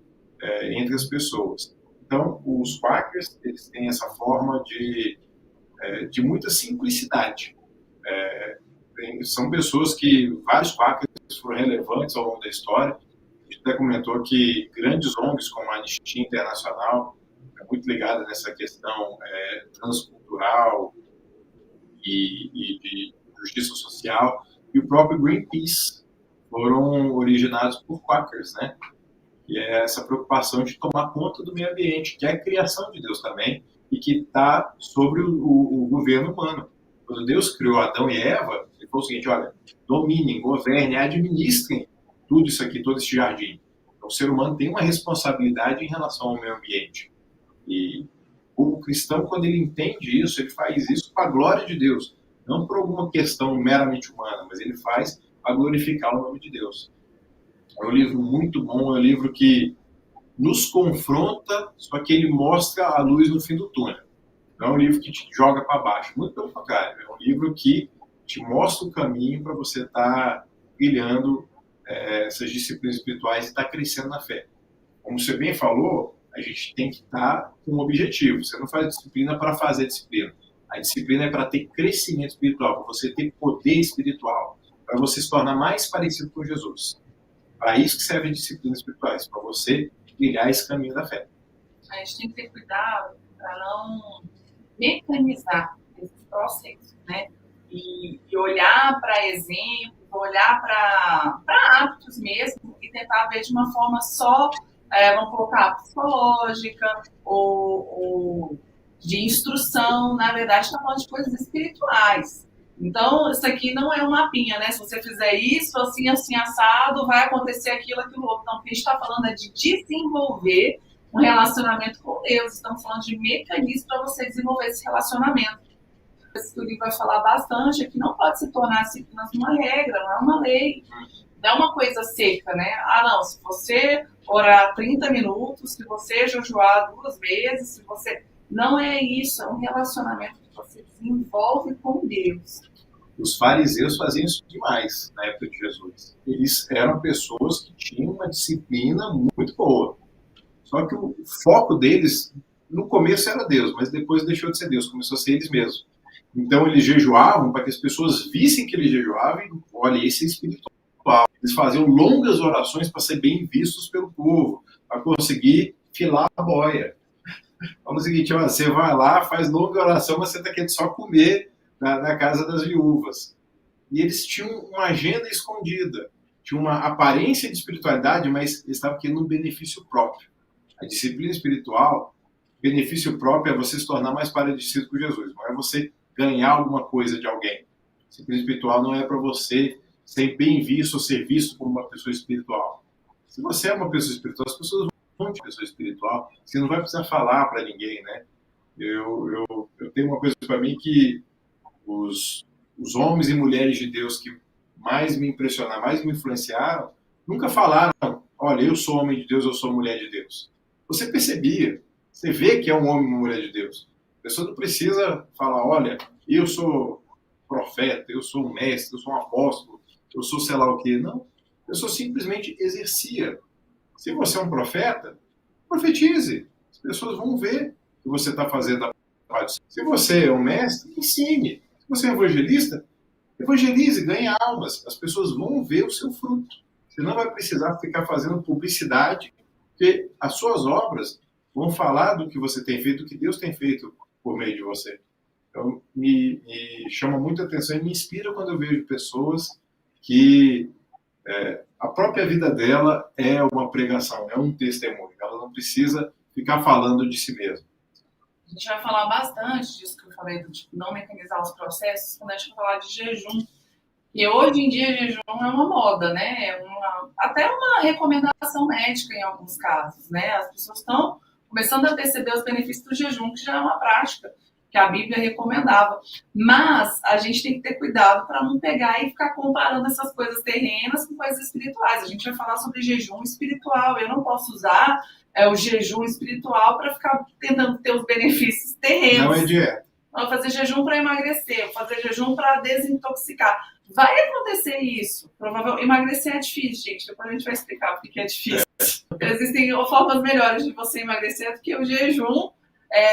entre as pessoas. Então, os Quakers, eles têm essa forma de muita simplicidade. São pessoas que, vários Quakers foram relevantes ao longo da história. A gente até comentou que grandes ONGs como a Anistia Internacional é muito ligada nessa questão transcultural e de justiça social, e o próprio Greenpeace foram originados por Quakers, né? E é essa preocupação de tomar conta do meio ambiente, que é a criação de Deus também, e que está sobre o governo humano. Quando Deus criou Adão e Eva, ele falou o seguinte, olha, dominem, governem, administrem tudo isso aqui, todo esse jardim. Então, o ser humano tem uma responsabilidade em relação ao meio ambiente. E o cristão, quando ele entende isso, ele faz isso para a glória de Deus. Não por alguma questão meramente humana, mas ele faz para glorificar o nome de Deus. É um livro muito bom, é um livro que nos confronta, só que ele mostra a luz no fim do túnel. Não é um livro que te joga para baixo, muito pelo contrário. É um livro que te mostra o caminho para você estar brilhando essas disciplinas espirituais e estar crescendo na fé. Como você bem falou, a gente tem que estar com um objetivo. Você não faz disciplina para fazer disciplina. A disciplina é para ter crescimento espiritual, para você ter poder espiritual, para você se tornar mais parecido com Jesus. Para isso que servem disciplinas espirituais, para você trilhar esse caminho da fé. A gente tem que ter cuidado para não mecanizar esse processo, né? E olhar para exemplos, olhar para hábitos mesmo e tentar ver de uma forma só, vamos colocar, psicológica ou de instrução. Na verdade, está falando de coisas espirituais. Então, isso aqui não é um mapinha, né? Se você fizer isso, assim, assim, assado, vai acontecer aquilo, aquilo outro. Não, o que a gente está falando é de desenvolver um relacionamento com Deus. Estamos falando de mecanismos para você desenvolver esse relacionamento. Esse que o livro vai falar bastante é que não pode se tornar disciplinas uma regra, não é uma lei. Não é uma coisa seca, né? Não, se você orar 30 minutos, se você jejuar 2 vezes, se você... Não é isso, é um relacionamento que você desenvolve com Deus. Os fariseus faziam isso demais na época de Jesus. Eles eram pessoas que tinham uma disciplina muito boa. Só que o foco deles, no começo era Deus, mas depois deixou de ser Deus, começou a ser eles mesmos. Então eles jejuavam para que as pessoas vissem que eles jejuavam e, olha, esse é espiritual. Eles faziam longas orações para ser bem vistos pelo povo, para conseguir filar a boia. Vamos o seguinte, você vai lá, faz longa oração, mas você está querendo só comer na casa das viúvas. E eles tinham uma agenda escondida, tinham uma aparência de espiritualidade, mas eles estavam querendo um benefício próprio. A disciplina espiritual, benefício próprio é você se tornar mais parecido com Jesus, não é você ganhar alguma coisa de alguém. Disciplina espiritual não é para você ser bem visto ou ser visto como uma pessoa espiritual. Se você é uma pessoa espiritual, as pessoas vão te pessoa espiritual, você não vai precisar falar para ninguém, né? Eu tenho uma coisa para mim que os homens e mulheres de Deus que mais me impressionaram, mais me influenciaram, nunca falaram, olha, eu sou homem de Deus, eu sou mulher de Deus. Você percebia, você vê que é um homem e uma mulher de Deus. A pessoa não precisa falar, olha, eu sou profeta, eu sou um mestre, eu sou um apóstolo, eu sou sei lá o quê. Não, a pessoa simplesmente exercia. Se você é um profeta, profetize. As pessoas vão ver o que você está fazendo. Se você é um mestre, ensine. Se você é evangelista, evangelize, ganhe almas. As pessoas vão ver o seu fruto. Você não vai precisar ficar fazendo publicidade, porque as suas obras vão falar do que você tem feito, do que Deus tem feito por meio de você. Então, me chama muita atenção e me inspira quando eu vejo pessoas que a própria vida dela é uma pregação, é um testemunho. Ela não precisa ficar falando de si mesma. A gente vai falar bastante disso que eu falei, do tipo, não mecanizar os processos, quando a gente vai falar de jejum. E hoje em dia, jejum é uma moda, né? Até uma recomendação médica em alguns casos, né? As pessoas estão começando a perceber os benefícios do jejum, que já é uma prática que a Bíblia recomendava. Mas a gente tem que ter cuidado para não pegar e ficar comparando essas coisas terrenas com coisas espirituais. A gente vai falar sobre jejum espiritual. Eu não posso usar o jejum espiritual para ficar tentando ter os benefícios terrenos. Não é dieta. Vou fazer jejum para emagrecer, vou fazer jejum para desintoxicar. Vai acontecer isso. Provavelmente, emagrecer é difícil, gente. Depois a gente vai explicar porque é difícil. Existem formas melhores de você emagrecer do que o jejum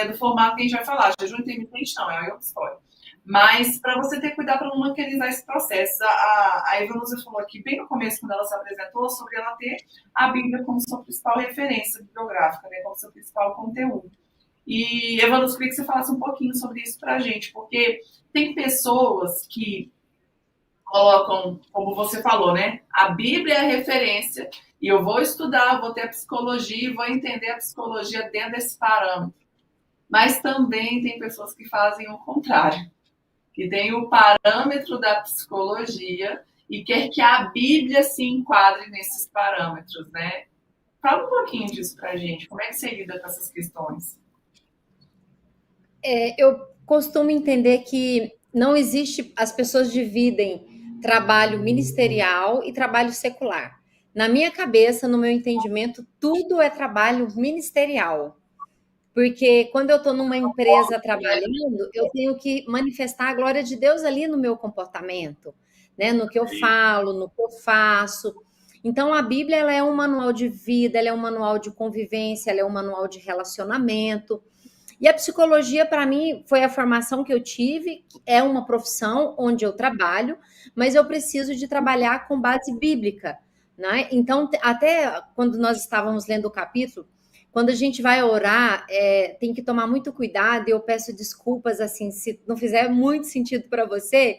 do formato que a gente vai falar. Jejum intermitente não, é outra história. Mas para você ter cuidado para não mecanizar esse processo. A Evanusa falou aqui, bem no começo, quando ela se apresentou, sobre ela ter a Bíblia como sua principal referência bibliográfica, né, como seu principal conteúdo. E, Evanusa, queria que você falasse um pouquinho sobre isso para a gente, porque tem pessoas que colocam, como você falou, né? A Bíblia é a referência e eu vou estudar, vou ter a psicologia e vou entender a psicologia dentro desse parâmetro. Mas também tem pessoas que fazem o contrário, que tem o parâmetro da psicologia e quer que a Bíblia se enquadre nesses parâmetros, né? Fala um pouquinho disso pra gente. Como é que você lida com essas questões? Eu costumo entender que não existe, as pessoas dividem trabalho ministerial e trabalho secular. Na minha cabeça, no meu entendimento, tudo é trabalho ministerial. Porque quando eu estou numa empresa trabalhando, eu tenho que manifestar a glória de Deus ali no meu comportamento, né? No que eu falo, no que eu faço. Então, a Bíblia ela é um manual de vida, ela é um manual de convivência, ela é um manual de relacionamento. E a psicologia, para mim, foi a formação que eu tive, é uma profissão onde eu trabalho, mas eu preciso de trabalhar com base bíblica, né? Então, até quando nós estávamos lendo o capítulo, quando a gente vai orar, tem que tomar muito cuidado, e eu peço desculpas, assim, se não fizer muito sentido para você,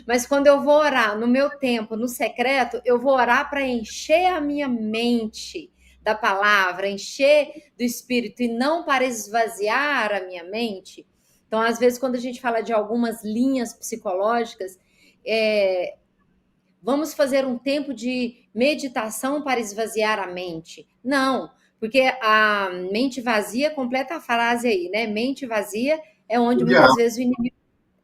mas quando eu vou orar no meu tempo, no secreto, eu vou orar para encher a minha mente da palavra, encher do Espírito e não para esvaziar a minha mente. Então, às vezes, quando a gente fala de algumas linhas psicológicas, vamos fazer um tempo de meditação para esvaziar a mente. Não, porque a mente vazia completa a frase aí, né? Mente vazia é onde muitas vezes o inimigo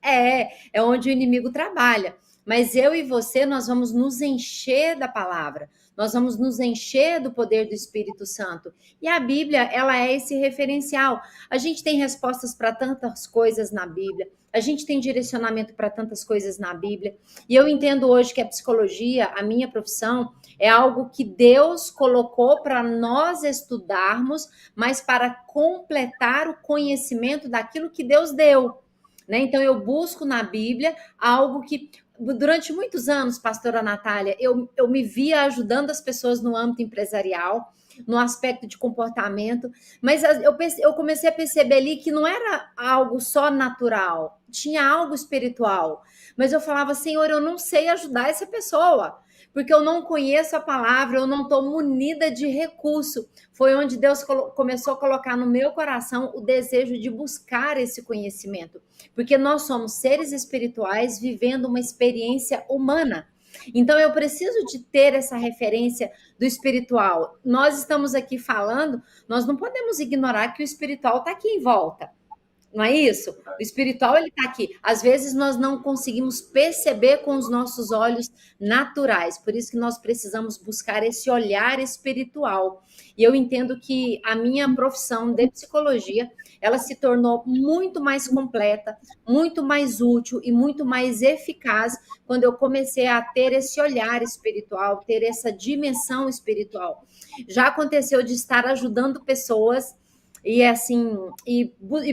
é onde o inimigo trabalha. Mas eu e você, nós vamos nos encher da palavra, nós vamos nos encher do poder do Espírito Santo. E a Bíblia, ela é esse referencial. A gente tem respostas para tantas coisas na Bíblia, a gente tem direcionamento para tantas coisas na Bíblia. E eu entendo hoje que a psicologia, a minha profissão, é algo que Deus colocou para nós estudarmos, mas para completar o conhecimento daquilo que Deus deu. Né? Então, eu busco na Bíblia algo que, durante muitos anos, pastora Natália, eu me via ajudando as pessoas no âmbito empresarial, no aspecto de comportamento, mas eu comecei a perceber ali que não era algo só natural, tinha algo espiritual. Mas eu falava, Senhor, eu não sei ajudar essa pessoa. porque eu não conheço a palavra, eu não estou munida de recurso. Foi onde Deus começou a colocar no meu coração o desejo de buscar esse conhecimento, porque nós somos seres espirituais vivendo uma experiência humana. Então, eu preciso de ter essa referência do espiritual. Nós estamos aqui falando, nós não podemos ignorar que o espiritual está aqui em volta. Não é isso? O espiritual, ele está aqui. Às vezes, nós não conseguimos perceber com os nossos olhos naturais. Por isso que nós precisamos buscar esse olhar espiritual. E eu entendo que a minha profissão de psicologia, ela se tornou muito mais completa, muito mais útil e muito mais eficaz quando eu comecei a ter esse olhar espiritual, ter essa dimensão espiritual. Já aconteceu de estar ajudando pessoas e assim, e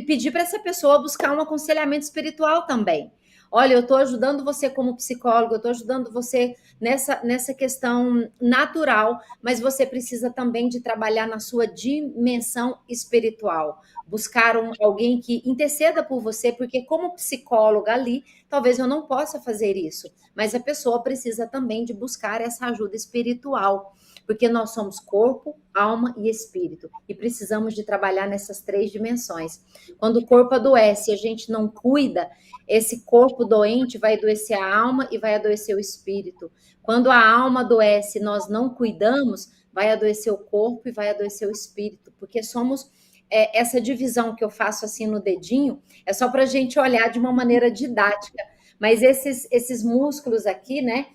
pedir para essa pessoa buscar um aconselhamento espiritual também. Olha, eu estou ajudando você como psicólogo, eu estou ajudando você nessa questão natural, mas você precisa também de trabalhar na sua dimensão espiritual. Buscar alguém que interceda por você, porque como psicóloga ali, talvez eu não possa fazer isso, mas a pessoa precisa também de buscar essa ajuda espiritual, porque nós somos corpo, alma e espírito, e precisamos de trabalhar nessas 3 dimensões. Quando o corpo adoece e a gente não cuida, esse corpo doente vai adoecer a alma e vai adoecer o espírito. Quando a alma adoece e nós não cuidamos, vai adoecer o corpo e vai adoecer o espírito, porque somos... essa divisão que eu faço assim no dedinho, é só para a gente olhar de uma maneira didática, mas esses músculos aqui, né,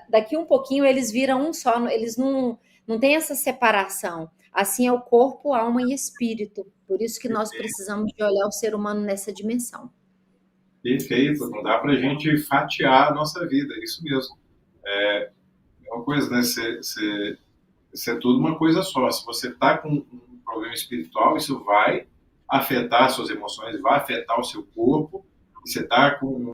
daqui um pouquinho eles viram um só, eles não têm essa separação. Assim é o corpo, alma e espírito. Por isso que nós precisamos de olhar o ser humano nessa dimensão. Perfeito, não dá para a gente fatiar a nossa vida, é isso mesmo. É uma coisa, né? Isso é tudo uma coisa só. Se você está com um problema espiritual, isso vai afetar as suas emoções, vai afetar o seu corpo. Se você está com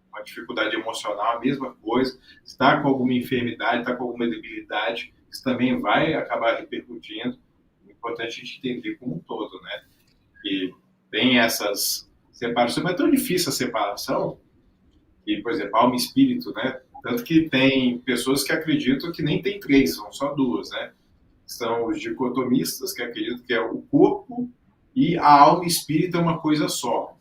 uma dificuldade emocional, a mesma coisa. Se está com alguma enfermidade, está com alguma debilidade, isso também vai acabar repercutindo. É importante a gente entender como um todo, né? E tem essas separações, mas é tão difícil a separação, que, por exemplo, alma e espírito, né? Tanto que tem pessoas que acreditam que nem tem 3, são só 2, né? São os dicotomistas, que acreditam que é o corpo e a alma e espírito é uma coisa só.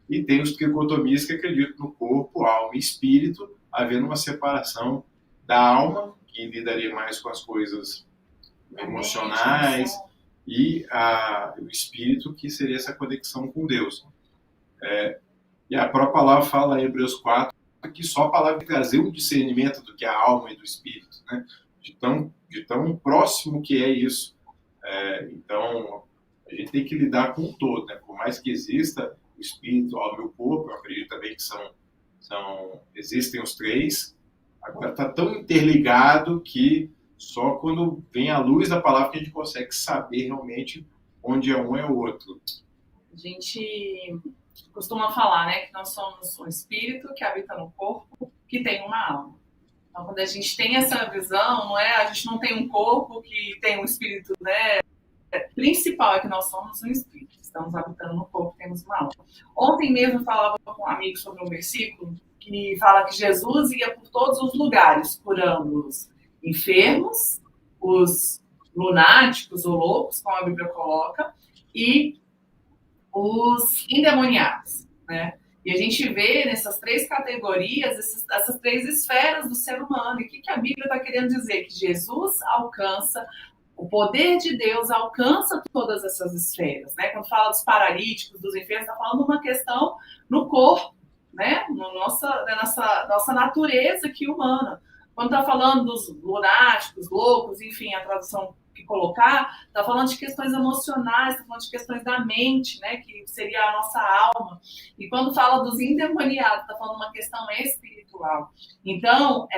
E tem os tricotomistas que acreditam no corpo, alma e espírito, havendo uma separação da alma, que lidaria mais com as coisas emocionais, e o espírito, que seria essa conexão com Deus. E a própria palavra fala em Hebreus 4 que só a palavra trazer um discernimento do que é a alma e do espírito, né? De tão próximo que é isso. Então, a gente tem que lidar com o todo, né? Por mais que exista o espírito, a alma e o corpo, eu acredito também que existem os 3, agora está tão interligado que só quando vem a luz da palavra que a gente consegue saber realmente onde é um e o outro. A gente costuma falar, né, que nós somos um espírito que habita no corpo, que tem uma alma. Então, quando a gente tem essa visão, não é, a gente não tem um corpo que tem um espírito, né? O principal é que nós somos um espírito, estamos habitando no corpo, temos uma alma. Ontem mesmo eu falava com um amigo sobre um versículo que fala que Jesus ia por todos os lugares, curando os enfermos, os lunáticos ou loucos, como a Bíblia coloca, e os endemoniados, né? E a gente vê nessas 3 categorias, essas 3 esferas do ser humano. E o que a Bíblia está querendo dizer? Que Jesus alcança, o poder de Deus alcança todas essas esferas, né? Quando fala dos paralíticos, dos enfermos, está falando de uma questão no corpo, né? Na nossa natureza aqui humana. Quando está falando dos lunáticos, loucos, enfim, a tradução que colocar, está falando de questões emocionais, está falando de questões da mente, né, que seria a nossa alma. E quando fala dos endemoniados, está falando uma questão espiritual. Então,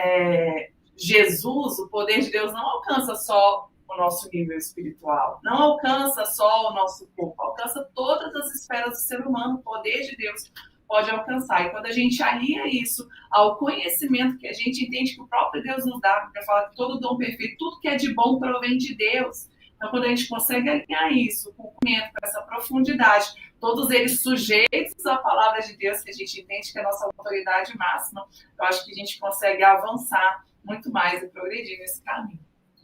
Jesus, o poder de Deus, não alcança só o nosso nível espiritual, não alcança só o nosso corpo, alcança todas as esferas do ser humano. O poder de Deus pode alcançar. E quando a gente alia isso ao conhecimento que a gente entende que o próprio Deus nos dá, para falar que todo dom perfeito, tudo que é de bom provém de Deus. Então, quando a gente consegue alinhar isso com o conhecimento, com essa profundidade, todos eles sujeitos à palavra de Deus, que a gente entende que é a nossa autoridade máxima, eu acho que a gente consegue avançar muito mais e progredir nesse caminho.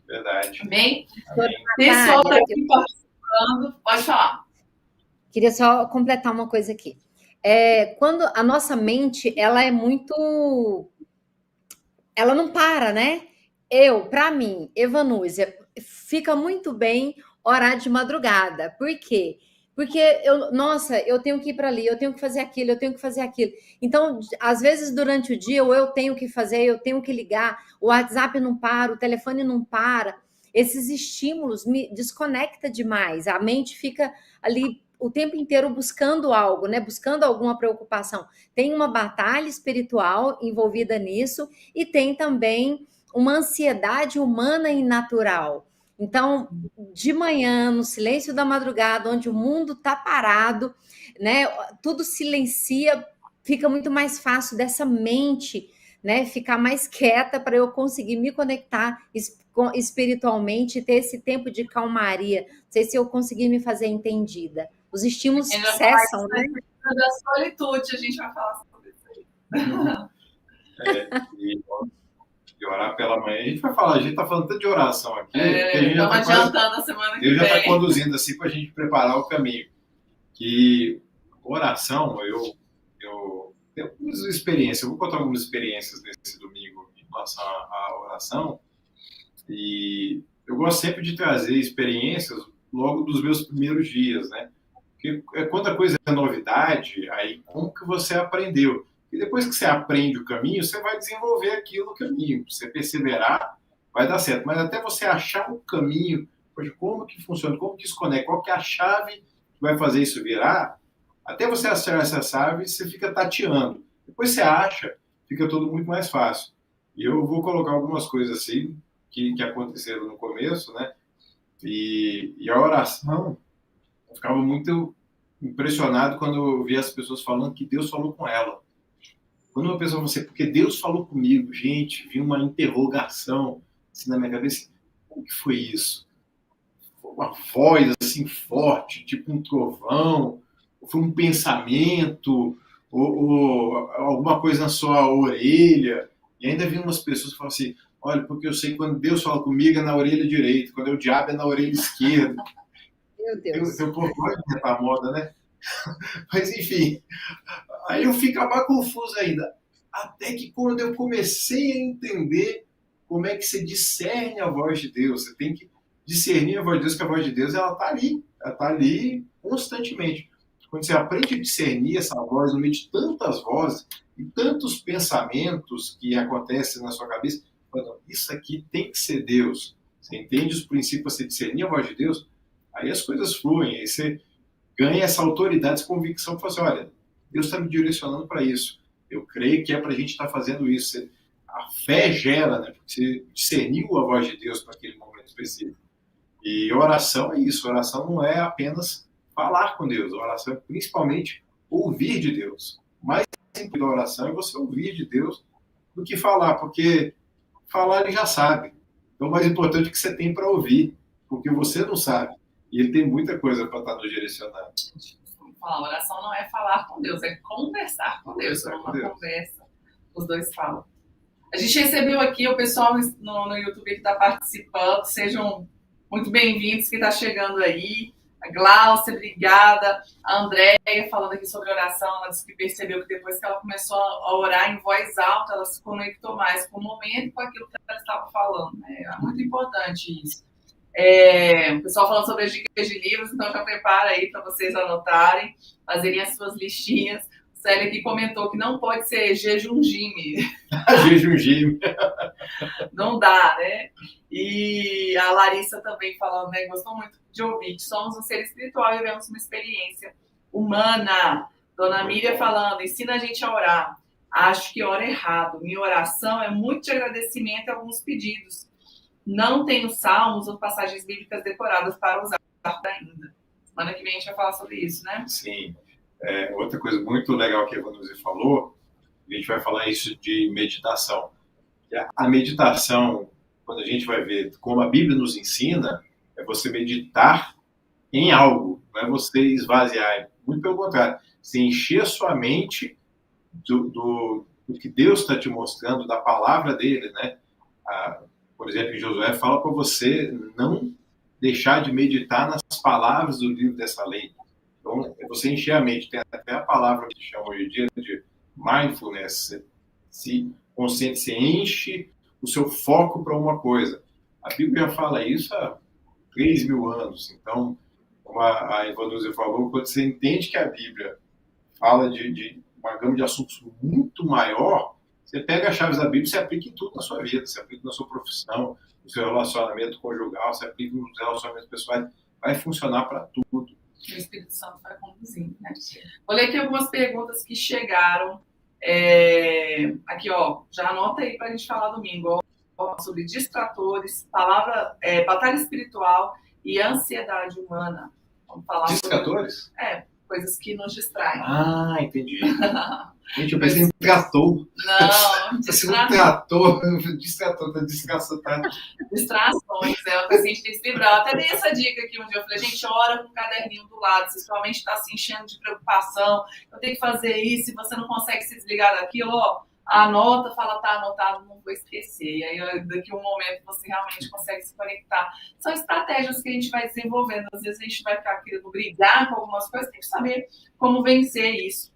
Verdade. Amém? Amém. Pessoal está aqui participando, pode falar. Queria só completar uma coisa aqui. Quando a nossa mente, ela é muito... Ela não para, né? Para mim, Evanúzia, fica muito bem orar de madrugada. Por quê? Porque eu tenho que ir para ali, eu tenho que fazer aquilo, eu tenho que fazer aquilo. Então, às vezes, durante o dia, eu tenho que fazer, eu tenho que ligar, o WhatsApp não para, o telefone não para. Esses estímulos me desconecta demais. A mente fica ali o tempo inteiro buscando algo, né? Buscando alguma preocupação. Tem uma batalha espiritual envolvida nisso e tem também uma ansiedade humana e natural. Então, de manhã, no silêncio da madrugada, onde o mundo está parado, né? Tudo silencia, fica muito mais fácil dessa mente, né? Ficar mais quieta para eu conseguir me conectar espiritualmente, ter esse tempo de calmaria. Não sei se eu conseguir me fazer entendida. Os estímulos cessam, né? Da solitude, a gente vai falar sobre isso aí. E orar pela manhã. A gente vai falar, a gente está falando tanto de oração aqui. Estamos adiantando a semana que vem. Deus já está conduzindo assim para a gente preparar o caminho. Que oração, eu tenho algumas experiências, eu vou contar algumas experiências nesse domingo em relação à oração. E eu gosto sempre de trazer experiências logo dos meus primeiros dias, né? Porque quando a coisa é novidade, aí como que você aprendeu? E depois que você aprende o caminho, você vai desenvolver aquilo no caminho. Você perseverar, vai dar certo. Mas até você achar um caminho, como que funciona, como que isso conecta, qual que é a chave que vai fazer isso virar, até você achar essa chave, você fica tateando. Depois você acha, fica tudo muito mais fácil. E eu vou colocar algumas coisas assim que aconteceram no começo, né? E a oração, eu ficava muito impressionado quando eu via as pessoas falando que Deus falou com ela. Quando uma pessoa fala assim, porque Deus falou comigo, gente, vi uma interrogação assim na minha cabeça, como que foi isso? Foi uma voz assim forte, tipo um trovão, foi um pensamento, ou alguma coisa na sua orelha. E ainda vi umas pessoas que falam assim, olha, porque eu sei que quando Deus fala comigo é na orelha direita, quando é o diabo é na orelha esquerda. Meu Deus. Tem um pouco mais de inventar moda, né? Mas, enfim, aí eu ficava confuso ainda. Até que quando eu comecei a entender como é que você discerne a voz de Deus, você tem que discernir a voz de Deus, que a voz de Deus ela está ali constantemente. Quando você aprende a discernir essa voz no meio de tantas vozes e tantos pensamentos que acontecem na sua cabeça, isso aqui tem que ser Deus. Você entende os princípios, você discernir a voz de Deus, aí as coisas fluem, aí você ganha essa autoridade, essa convicção para fazer, olha, Deus está me direcionando para isso. Eu creio que é para a gente estar fazendo isso. A fé gera, né? Porque você discerniu a voz de Deus para aquele momento específico. E oração é isso. Oração não é apenas falar com Deus. Oração é principalmente ouvir de Deus. O mais simples da oração é você ouvir de Deus do que falar, porque falar ele já sabe. Então, o mais importante é que você tem para ouvir, porque você não sabe. E ele tem muita coisa para estar nos direcionando. A oração não é falar com Deus, é conversar com Deus. É uma conversa. Os dois falam. A gente recebeu aqui o pessoal no YouTube que está participando. Sejam muito bem-vindos que está chegando aí. A Glaucia, obrigada. A Andréia falando aqui sobre oração. Ela disse que percebeu que depois que ela começou a orar em voz alta, ela se conectou mais com o momento e com aquilo que ela estava falando. É muito importante isso. O pessoal falando sobre as dicas de livros, então já prepara aí para vocês anotarem, fazerem as suas listinhas. O Célio aqui comentou que não pode ser jejum-gime. Jejum-gime. Não dá, né? E a Larissa também falando, né? Gostou muito de ouvir que somos um ser espiritual e vivemos uma experiência humana. Dona Miriam falando, ensina a gente a orar. Acho que ora errado. Minha oração é muito de agradecimento a alguns pedidos. Não tenho salmos ou passagens bíblicas decoradas para usar ainda. Semana que vem a gente vai falar sobre isso, né? Sim. Outra coisa muito legal que a Evanúzia falou, a gente vai falar isso de meditação. A meditação, quando a gente vai ver como a Bíblia nos ensina, é você meditar em algo, não é você esvaziar. Muito pelo contrário, você encher a sua mente do que Deus está te mostrando, da palavra dele, né? por exemplo, em Josué, fala para você não deixar de meditar nas palavras do livro dessa lei. Então, você encher a mente. Tem até a palavra que chama hoje em dia de mindfulness. Você enche o seu foco para uma coisa. A Bíblia fala isso há 3.000 anos. Então, como a Ivanilza falou, quando você entende que a Bíblia fala de uma gama de assuntos muito maior, você pega as chaves da Bíblia e você aplica em tudo na sua vida. Você aplica na sua profissão, no seu relacionamento conjugal, você aplica nos relacionamentos pessoais. Vai funcionar para tudo. O Espírito Santo vai conduzindo, né? Vou ler aqui algumas perguntas que chegaram. Aqui, ó, já anota aí para a gente falar domingo, ó, sobre distratores, batalha espiritual e ansiedade humana. Vamos falar Distratores? sobre coisas que nos distraem. Ah, entendi. Gente, eu pensei em trator. Não, distrator, distração. Distrações, o paciente tem que se livrar. Eu até dei essa dica aqui um dia. Eu falei, gente, ora com um caderninho do lado. Se sua mente está se enchendo de preocupação, eu tenho que fazer isso, e você não consegue se desligar daquilo, ó, anota, fala, tá anotado, não vou esquecer. E aí, daqui a um momento, você realmente consegue se conectar. São estratégias que a gente vai desenvolvendo. Às vezes a gente vai ficar querendo brigar com algumas coisas, tem que saber como vencer isso.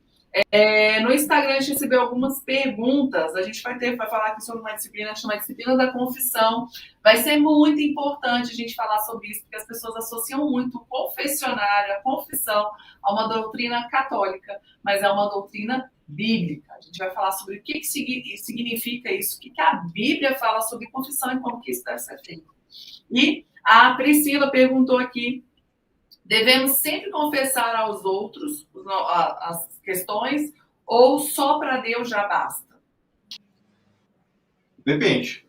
No Instagram a gente recebeu algumas perguntas. A gente vai falar aqui sobre uma disciplina que chama Disciplina da Confissão. Vai ser muito importante a gente falar sobre isso, porque as pessoas associam muito o confessionário, a confissão, a uma doutrina católica, mas é uma doutrina bíblica. A gente vai falar sobre o que significa isso, o que a Bíblia fala sobre confissão e como que isso deve ser feito. E a Priscila perguntou aqui: devemos sempre confessar aos outros as questões ou só para Deus já basta? Depende.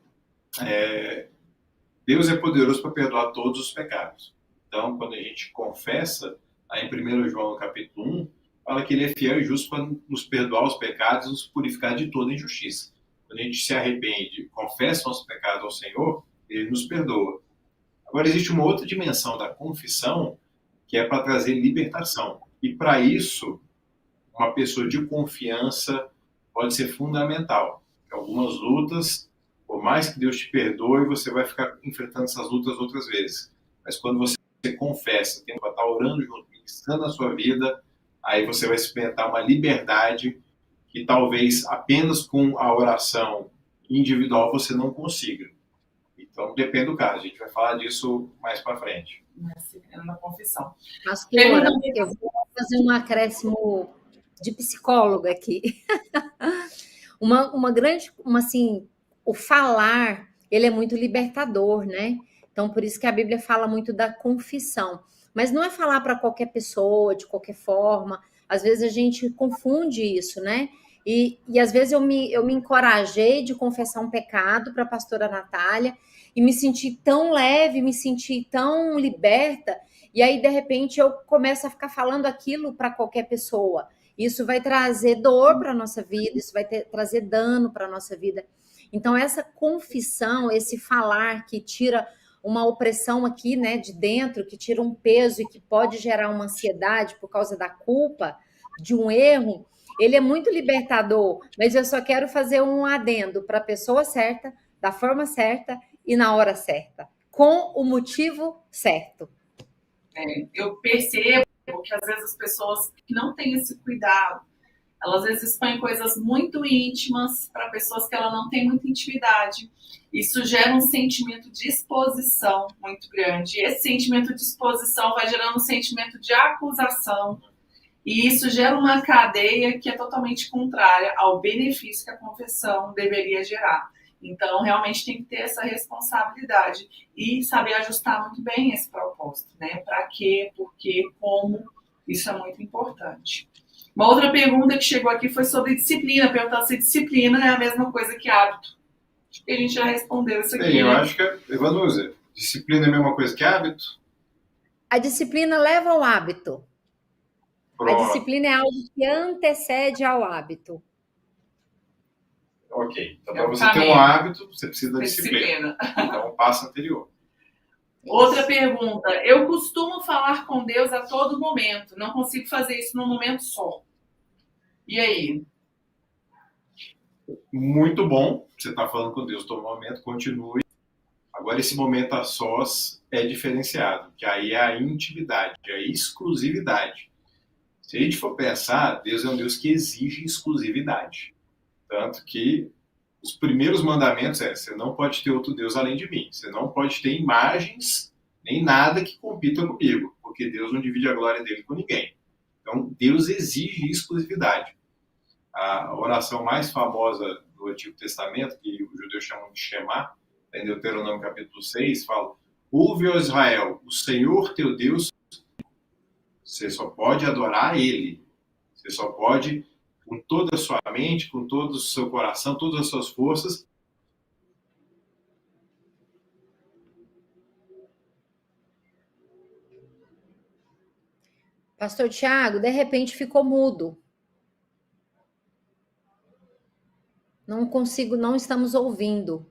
Deus é poderoso para perdoar todos os pecados. Então, quando a gente confessa, aí em 1 João capítulo 1, fala que ele é fiel e justo para nos perdoar os pecados e nos purificar de toda injustiça. Quando a gente se arrepende, confessa nossos pecados ao Senhor, ele nos perdoa. Agora, existe uma outra dimensão da confissão, que é para trazer libertação. E para isso, uma pessoa de confiança pode ser fundamental. Algumas lutas, por mais que Deus te perdoe, você vai ficar enfrentando essas lutas outras vezes. Mas quando você confessa, tem que estar orando junto, ministrando na sua vida, aí você vai experimentar uma liberdade que talvez apenas com a oração individual você não consiga. Então, depende do caso. A gente vai falar disso mais para frente. Na confissão. Pastora, eu vou fazer um acréscimo de psicóloga aqui. Assim, o falar, ele é muito libertador, né? Então, por isso que a Bíblia fala muito da confissão. Mas não é falar para qualquer pessoa, de qualquer forma. Às vezes a gente confunde isso, né? E às vezes eu me encorajei de confessar um pecado para a pastora Natália e me senti tão leve, me senti tão liberta, e aí, de repente, eu começo a ficar falando aquilo para qualquer pessoa. Isso vai trazer dor para a nossa vida, isso vai trazer dano para a nossa vida. Então, essa confissão, esse falar que tira uma opressão aqui, né, de dentro, que tira um peso e que pode gerar uma ansiedade por causa da culpa, de um erro, ele é muito libertador, mas eu só quero fazer um adendo para a pessoa certa, da forma certa e na hora certa, com o motivo certo. Eu percebo que às vezes as pessoas que não têm esse cuidado, elas às vezes expõem coisas muito íntimas para pessoas que ela não tem muita intimidade. Isso gera um sentimento de exposição muito grande. E esse sentimento de exposição vai gerando um sentimento de acusação. E isso gera uma cadeia que é totalmente contrária ao benefício que a confissão deveria gerar. Então, realmente tem que ter essa responsabilidade e saber ajustar muito bem esse propósito, né? Para quê, por quê, como, isso é muito importante. Uma outra pergunta que chegou aqui foi sobre disciplina, perguntando se disciplina é a mesma coisa que hábito. Acho que a gente já respondeu isso aqui. Sim, eu acho que, Evanusa, disciplina é a mesma coisa que hábito? A disciplina leva ao hábito. Pronto. A disciplina é algo que antecede ao hábito. Ok. Então, para você ter um hábito, você precisa da disciplina. Então, o passo anterior. Outra pergunta. Eu costumo falar com Deus a todo momento. Não consigo fazer isso num momento só. E aí? muito bom, você está falando com Deus todo momento, continue. Agora, esse momento a sós é diferenciado, que aí é a intimidade, é a exclusividade. Se a gente for pensar, Deus é um Deus que exige exclusividade. Tanto que os primeiros mandamentos você não pode ter outro Deus além de mim. Você não pode ter imagens, nem nada que compita comigo, porque Deus não divide a glória dele com ninguém. Então, Deus exige exclusividade. A oração mais famosa do Antigo Testamento, que os judeus chamam de Shema, em Deuteronômio capítulo 6, fala: ouve, ó Israel, o Senhor teu Deus, você só pode adorar Ele. Você só pode, com toda a sua mente, com todo o seu coração, todas as suas forças. Pastor Tiago, de repente ficou mudo. Não consigo, não estamos ouvindo.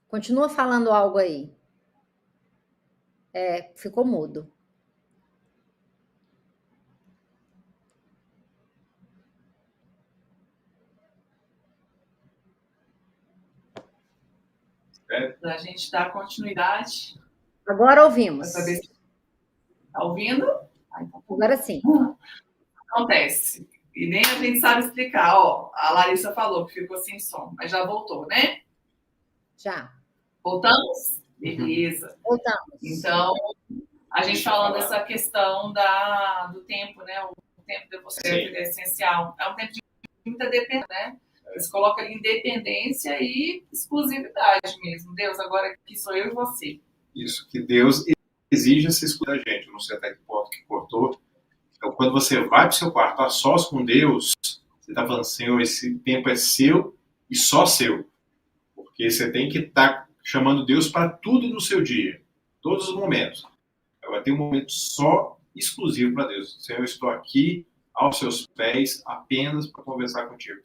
Continua falando algo aí. Ficou mudo. Para a gente dar continuidade. Agora ouvimos. Para saber se está ouvindo? Agora sim. Acontece. E nem a gente sabe explicar. Ó, a Larissa falou que ficou sem som, mas já voltou, né? Já. Voltamos? Beleza. Voltamos. Então, a gente falando dessa questão do tempo, né? O tempo de você é essencial. É um tempo de muita dependência, né? Você coloca ali independência e exclusividade mesmo. Deus, agora aqui sou eu e você. Isso, que Deus exige essa exclusividade da gente. Eu não sei até que ponto que cortou. Então, quando você vai para o seu quarto a sós com Deus, você está falando, Senhor, esse tempo é seu e só seu. Porque você tem que estar chamando Deus para tudo no seu dia, todos os momentos. Vai ter um momento só exclusivo para Deus. Senhor, eu estou aqui aos seus pés apenas para conversar contigo.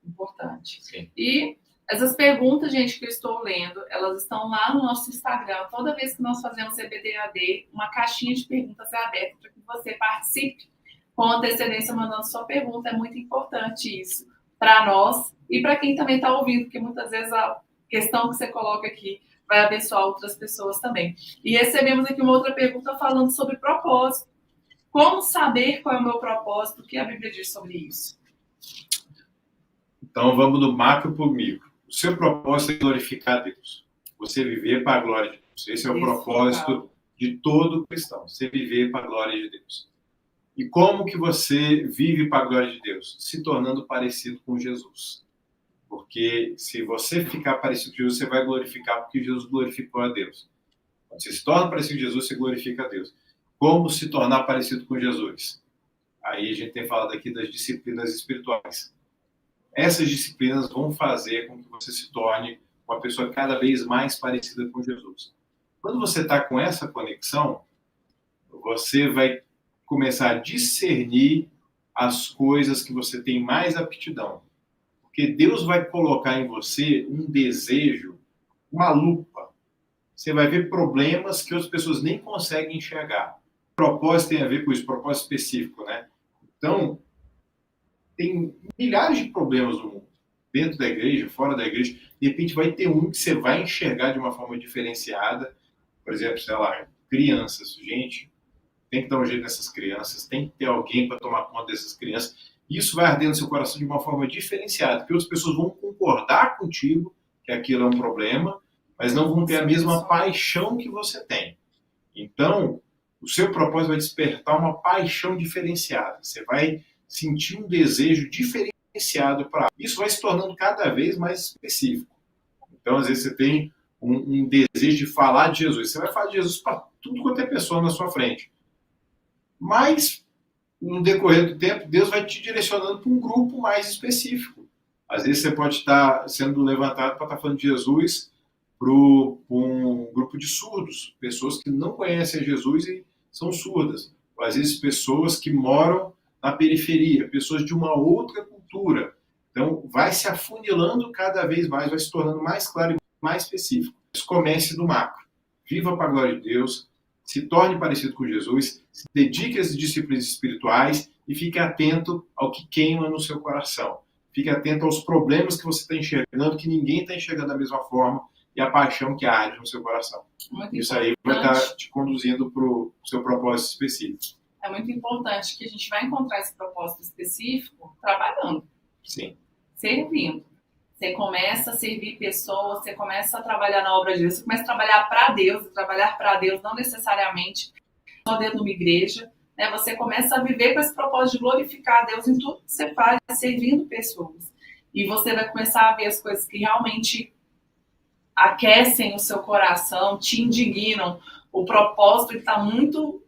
Importante. Sim. E essas perguntas, gente, que eu estou lendo, elas estão lá no nosso Instagram. Toda vez que nós fazemos EBDAD, uma caixinha de perguntas é aberta para que você participe com antecedência, mandando sua pergunta. É muito importante isso para nós e para quem também está ouvindo, porque muitas vezes a questão que você coloca aqui vai abençoar outras pessoas também. E recebemos aqui uma outra pergunta falando sobre propósito. Como saber qual é o meu propósito? O que a Bíblia diz sobre isso? Então, vamos do macro para o micro. O seu propósito é glorificar a Deus. Você viver para a glória de Deus. Esse é o propósito de todo cristão. Você viver para a glória de Deus. E como que você vive para a glória de Deus? Se tornando parecido com Jesus. Porque se você ficar parecido com Jesus, você vai glorificar porque Jesus glorificou a Deus. Quando você se torna parecido com Jesus, você glorifica a Deus. Como se tornar parecido com Jesus? Aí a gente tem falado aqui das disciplinas espirituais. Essas disciplinas vão fazer com que você se torne uma pessoa cada vez mais parecida com Jesus. Quando você está com essa conexão, você vai começar a discernir as coisas que você tem mais aptidão. Porque Deus vai colocar em você um desejo, uma lupa. Você vai ver problemas que outras pessoas nem conseguem enxergar. O propósito tem a ver com isso, propósito específico, né? Então, tem milhares de problemas no mundo. Dentro da igreja, fora da igreja. De repente vai ter um que você vai enxergar de uma forma diferenciada. Por exemplo, sei lá, crianças. Gente, tem que dar um jeito nessas crianças. Tem que ter alguém para tomar conta dessas crianças. Isso vai arder no seu coração de uma forma diferenciada. Porque outras pessoas vão concordar contigo que aquilo é um problema, mas não vão ter a mesma paixão que você tem. Então, o seu propósito vai despertar uma paixão diferenciada. Você vai sentir um desejo diferenciado para isso, vai se tornando cada vez mais específico. Então, às vezes, você tem um desejo de falar de Jesus. Você vai falar de Jesus para tudo quanto é pessoa na sua frente. Mas, no decorrer do tempo, Deus vai te direcionando para um grupo mais específico. Às vezes, você pode estar sendo levantado para estar falando de Jesus para um grupo de surdos, pessoas que não conhecem Jesus e são surdas. Ou, às vezes, pessoas que moram na periferia, pessoas de uma outra cultura. Então, vai se afunilando cada vez mais, vai se tornando mais claro e mais específico. Comece do macro. Viva para a glória de Deus, se torne parecido com Jesus, se dedique às disciplinas espirituais e fique atento ao que queima no seu coração. Fique atento aos problemas que você está enxergando, que ninguém está enxergando da mesma forma, e a paixão que arde no seu coração. Isso aí vai estar te conduzindo para o seu propósito específico. É muito importante que a gente vai encontrar esse propósito específico trabalhando. Sim. Servindo. Você começa a servir pessoas, você começa a trabalhar na obra de Deus, você começa a trabalhar para Deus, e trabalhar para Deus não necessariamente só dentro de uma igreja, né? Você começa a viver com esse propósito de glorificar a Deus em tudo que você faz, servindo pessoas. E você vai começar a ver as coisas que realmente aquecem o seu coração, te indignam. O propósito está muito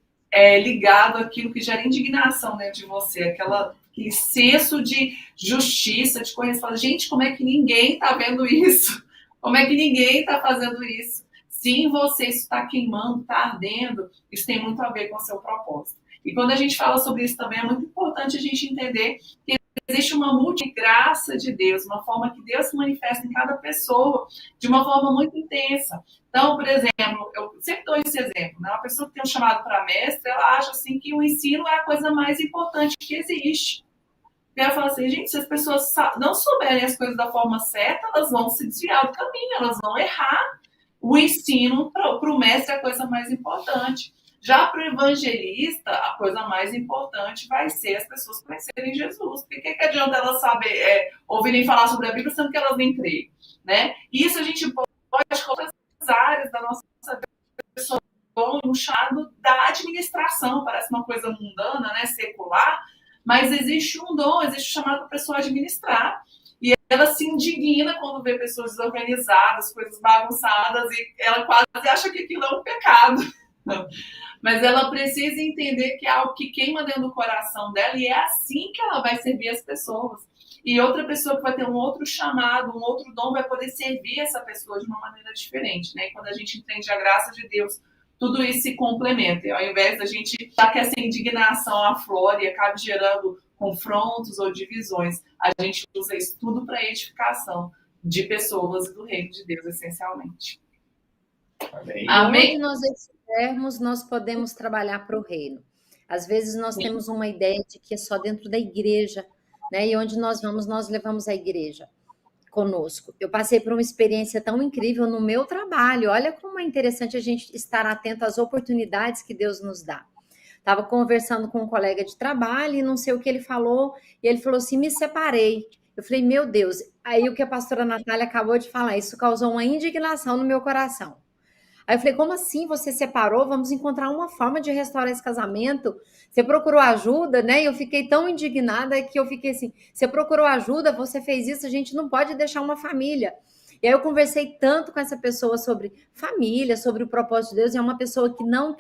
ligado àquilo que gera indignação dentro de você, aquele senso de justiça, de correção. Fala, gente, como é que ninguém está vendo isso? Como é que ninguém está fazendo isso? Se em você isso está queimando, está ardendo, isso tem muito a ver com o seu propósito. E quando a gente fala sobre isso também, é muito importante a gente entender que existe uma multigraça de Deus, uma forma que Deus se manifesta em cada pessoa de uma forma muito intensa. Então, por exemplo, eu sempre dou esse exemplo, né? Uma pessoa que tem um chamado para mestre, ela acha assim que o ensino é a coisa mais importante que existe. E ela fala assim, gente, se as pessoas não souberem as coisas da forma certa, elas vão se desviar do caminho, elas vão errar. O ensino para o mestre é a coisa mais importante. Já para o evangelista, a coisa mais importante vai ser as pessoas conhecerem Jesus. Porque que adianta elas ouvirem falar sobre a Bíblia, sendo que elas nem creem, né? E isso a gente pode colocar nas áreas da nossa vida, um chamado da administração. Parece uma coisa mundana, né? Secular, mas existe um dom, existe um chamado para a pessoa administrar. E ela se indigna quando vê pessoas desorganizadas, coisas bagunçadas, e ela quase acha que aquilo é um pecado. Mas ela precisa entender que é algo que queima dentro do coração dela, e é assim que ela vai servir as pessoas. E outra pessoa que vai ter um outro chamado, um outro dom, vai poder servir essa pessoa de uma maneira diferente, né? E quando a gente entende a graça de Deus, tudo isso se complementa. E ao invés da gente achar que essa indignação aflore e acabe gerando confrontos ou divisões, a gente usa isso tudo para edificação de pessoas e do reino de Deus, essencialmente. Amém. Amém. Onde nós estivermos, nós podemos trabalhar para o reino. Às vezes nós temos uma ideia de que é só dentro da igreja, né? E onde nós vamos, nós levamos a igreja conosco. Eu passei por uma experiência tão incrível no meu trabalho. Olha como é interessante a gente estar atento às oportunidades que Deus nos dá. Estava conversando com um colega de trabalho e não sei o que ele falou, e ele falou assim, me separei. Eu falei, meu Deus. Aí o que a pastora Natália acabou de falar, isso causou uma indignação no meu coração. Aí eu falei, como assim você separou? Vamos encontrar uma forma de restaurar esse casamento. Você procurou ajuda, né? E eu fiquei tão indignada que eu fiquei assim, você procurou ajuda, você fez isso, a gente não pode deixar uma família. E aí eu conversei tanto com essa pessoa sobre família, sobre o propósito de Deus, e é uma pessoa que não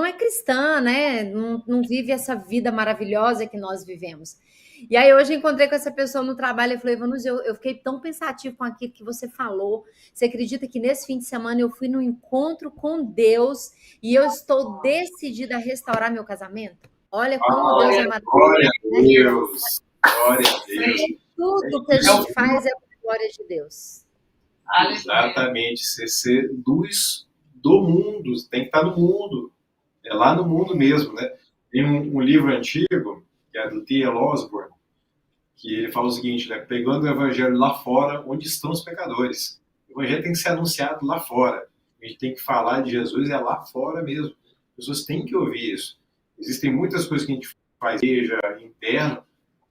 é cristã, né? Não vive essa vida maravilhosa que nós vivemos. E aí hoje eu encontrei com essa pessoa no trabalho e falei, Vanus, eu fiquei tão pensativo com aquilo que você falou. Você acredita que nesse fim de semana eu fui num encontro com Deus e eu estou decidida a restaurar meu casamento? Olha como Deus é maravilhoso. Glória a Deus. Glória a Deus. Tudo que a gente faz é para a glória de Deus. Exatamente. Você ser luz do mundo. Tem que estar no mundo. É lá no mundo mesmo, né? Tem um livro antigo, que é do T.L. Osborne, que ele fala o seguinte, né? Pegando o evangelho lá fora, onde estão os pecadores. O evangelho tem que ser anunciado lá fora. A gente tem que falar de Jesus lá fora mesmo. As pessoas têm que ouvir isso. Existem muitas coisas que a gente faz, seja interno.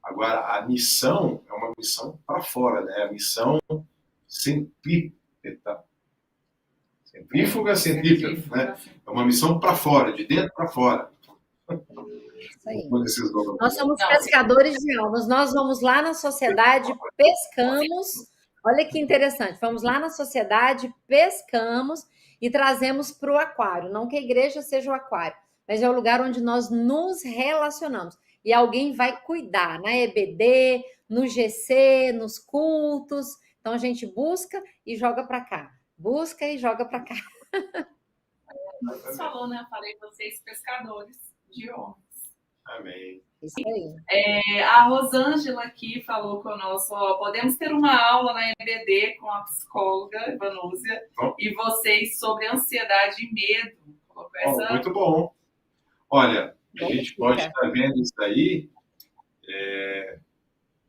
Agora, a missão é uma missão para fora, né? A missão centrípeta. Centrífuga, né? É uma missão para fora, de dentro para fora. Isso aí. Nós somos pescadores de almas. Nós vamos lá na sociedade, pescamos. Olha que interessante. Vamos lá na sociedade, pescamos e trazemos para o aquário. Não que a igreja seja o aquário, mas é o lugar onde nós nos relacionamos. E alguém vai cuidar na EBD, no GC, nos cultos. Então a gente busca e joga para cá. Busca e joga para cá. Você falou, né? Eu falei vocês pescadores de homens. Amém. Isso aí. A Rosângela aqui falou conosco, podemos ter uma aula na EBD com a psicóloga Vanúzia e vocês sobre ansiedade e medo. Muito bom. Olha, A gente pode estar vendo isso aí,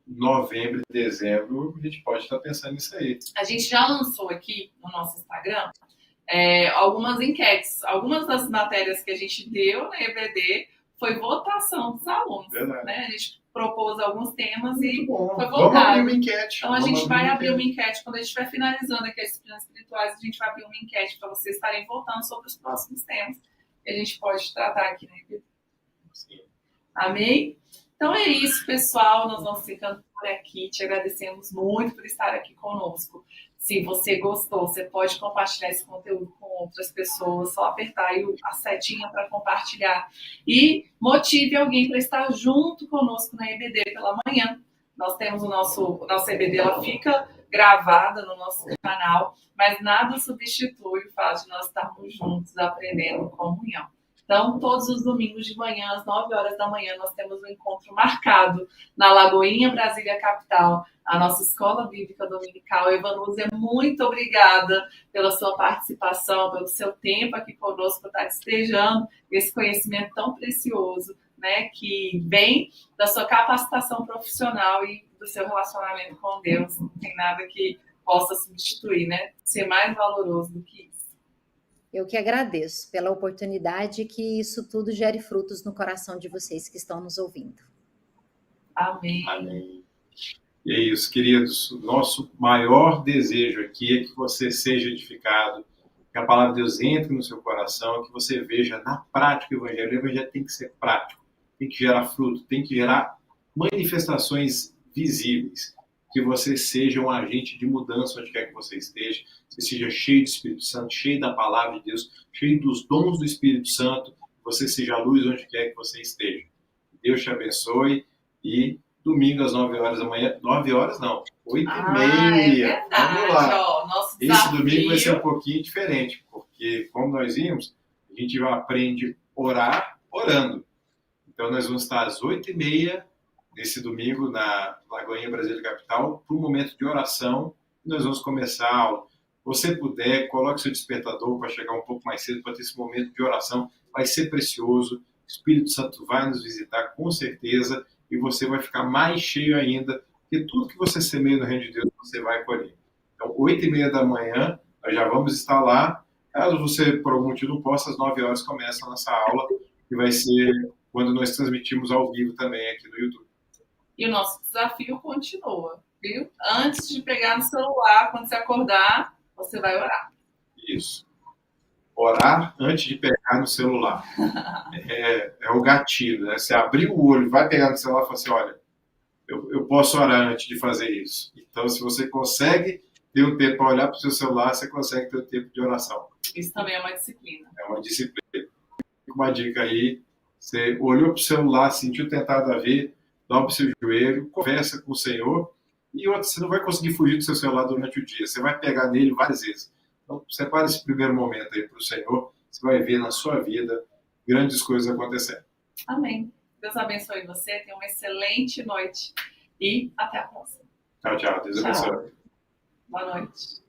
novembro e dezembro, a gente pode estar pensando nisso aí. A gente já lançou aqui no nosso Instagram algumas enquetes. Algumas das matérias que a gente deu na EBD foi votação dos alunos. Né? A gente propôs alguns temas e foi votado. Vamos abrir uma enquete. Então a gente vai abrir uma enquete. Quando a gente estiver finalizando aqui as disciplinas espirituais, a gente vai abrir uma enquete para vocês estarem votando sobre os próximos temas que a gente pode tratar aqui na EBD. Sim. Amém? Então é isso, pessoal. Nós vamos ficando por aqui. Te agradecemos muito por estar aqui conosco. Se você gostou, você pode compartilhar esse conteúdo com outras pessoas. Só apertar aí a setinha para compartilhar. E motive alguém para estar junto conosco na EBD pela manhã. Nós temos nossa EBD, ela fica gravada no nosso canal, mas nada substitui o fato de nós estarmos juntos aprendendo comunhão. Então, todos os domingos de manhã, às 9 horas da manhã, nós temos um encontro marcado na Lagoinha, Brasília Capital, a nossa Escola Bíblica Dominical. Evanúzia, muito obrigada pela sua participação, pelo seu tempo aqui conosco, por estar despejando esse conhecimento tão precioso, né, que vem da sua capacitação profissional e do seu relacionamento com Deus. Não tem nada que possa substituir, né, ser mais valoroso do que isso. Eu que agradeço pela oportunidade, que isso tudo gere frutos no coração de vocês que estão nos ouvindo. Amém. Amém. E é isso, queridos. O nosso maior desejo aqui é que você seja edificado, que a palavra de Deus entre no seu coração, que você veja na prática o Evangelho. O Evangelho tem que ser prático, tem que gerar fruto, tem que gerar manifestações visíveis. Que você seja um agente de mudança onde quer que você esteja, você seja cheio do Espírito Santo, cheio da palavra de Deus, cheio dos dons do Espírito Santo, você seja a luz onde quer que você esteja. Deus te abençoe e domingo às 9 horas da manhã, 9 horas não, 8h30. É Vamos lá. Nosso Esse domingo vai ser um pouquinho diferente, porque como nós vimos, a gente aprende a orar orando. Então nós vamos estar às 8h30 nesse domingo na Lagoinha Brasília Capital, para um momento de oração, e nós vamos começar a aula. Se você puder, coloque seu despertador para chegar um pouco mais cedo, para ter esse momento de oração, vai ser precioso, o Espírito Santo vai nos visitar com certeza, e você vai ficar mais cheio ainda, porque tudo que você semeia no reino de Deus, você vai colher. Então, 8h30 da manhã, nós já vamos estar lá. Caso você, por algum motivo, não possa, às 9 horas começa a nossa aula, que vai ser quando nós transmitimos ao vivo também aqui no YouTube. E o nosso desafio continua, viu? Antes de pegar no celular, quando você acordar, você vai orar. Isso. Orar antes de pegar no celular. É o gatilho, né? Você abrir o olho, vai pegar no celular e falar assim, olha, eu posso orar antes de fazer isso. Então, se você consegue ter um tempo para olhar para o seu celular, você consegue ter um tempo de oração. Isso também é uma disciplina. É uma disciplina. Uma dica aí, você olhou para o celular, sentiu tentado a ver, dobra o seu joelho, conversa com o Senhor, e outra, você não vai conseguir fugir do seu celular durante o dia, você vai pegar nele várias vezes. Então, separe esse primeiro momento aí para o Senhor, você vai ver na sua vida grandes coisas acontecendo. Amém. Deus abençoe você, tenha uma excelente noite e até a próxima. Tchau, tchau. Deus abençoe. Boa noite.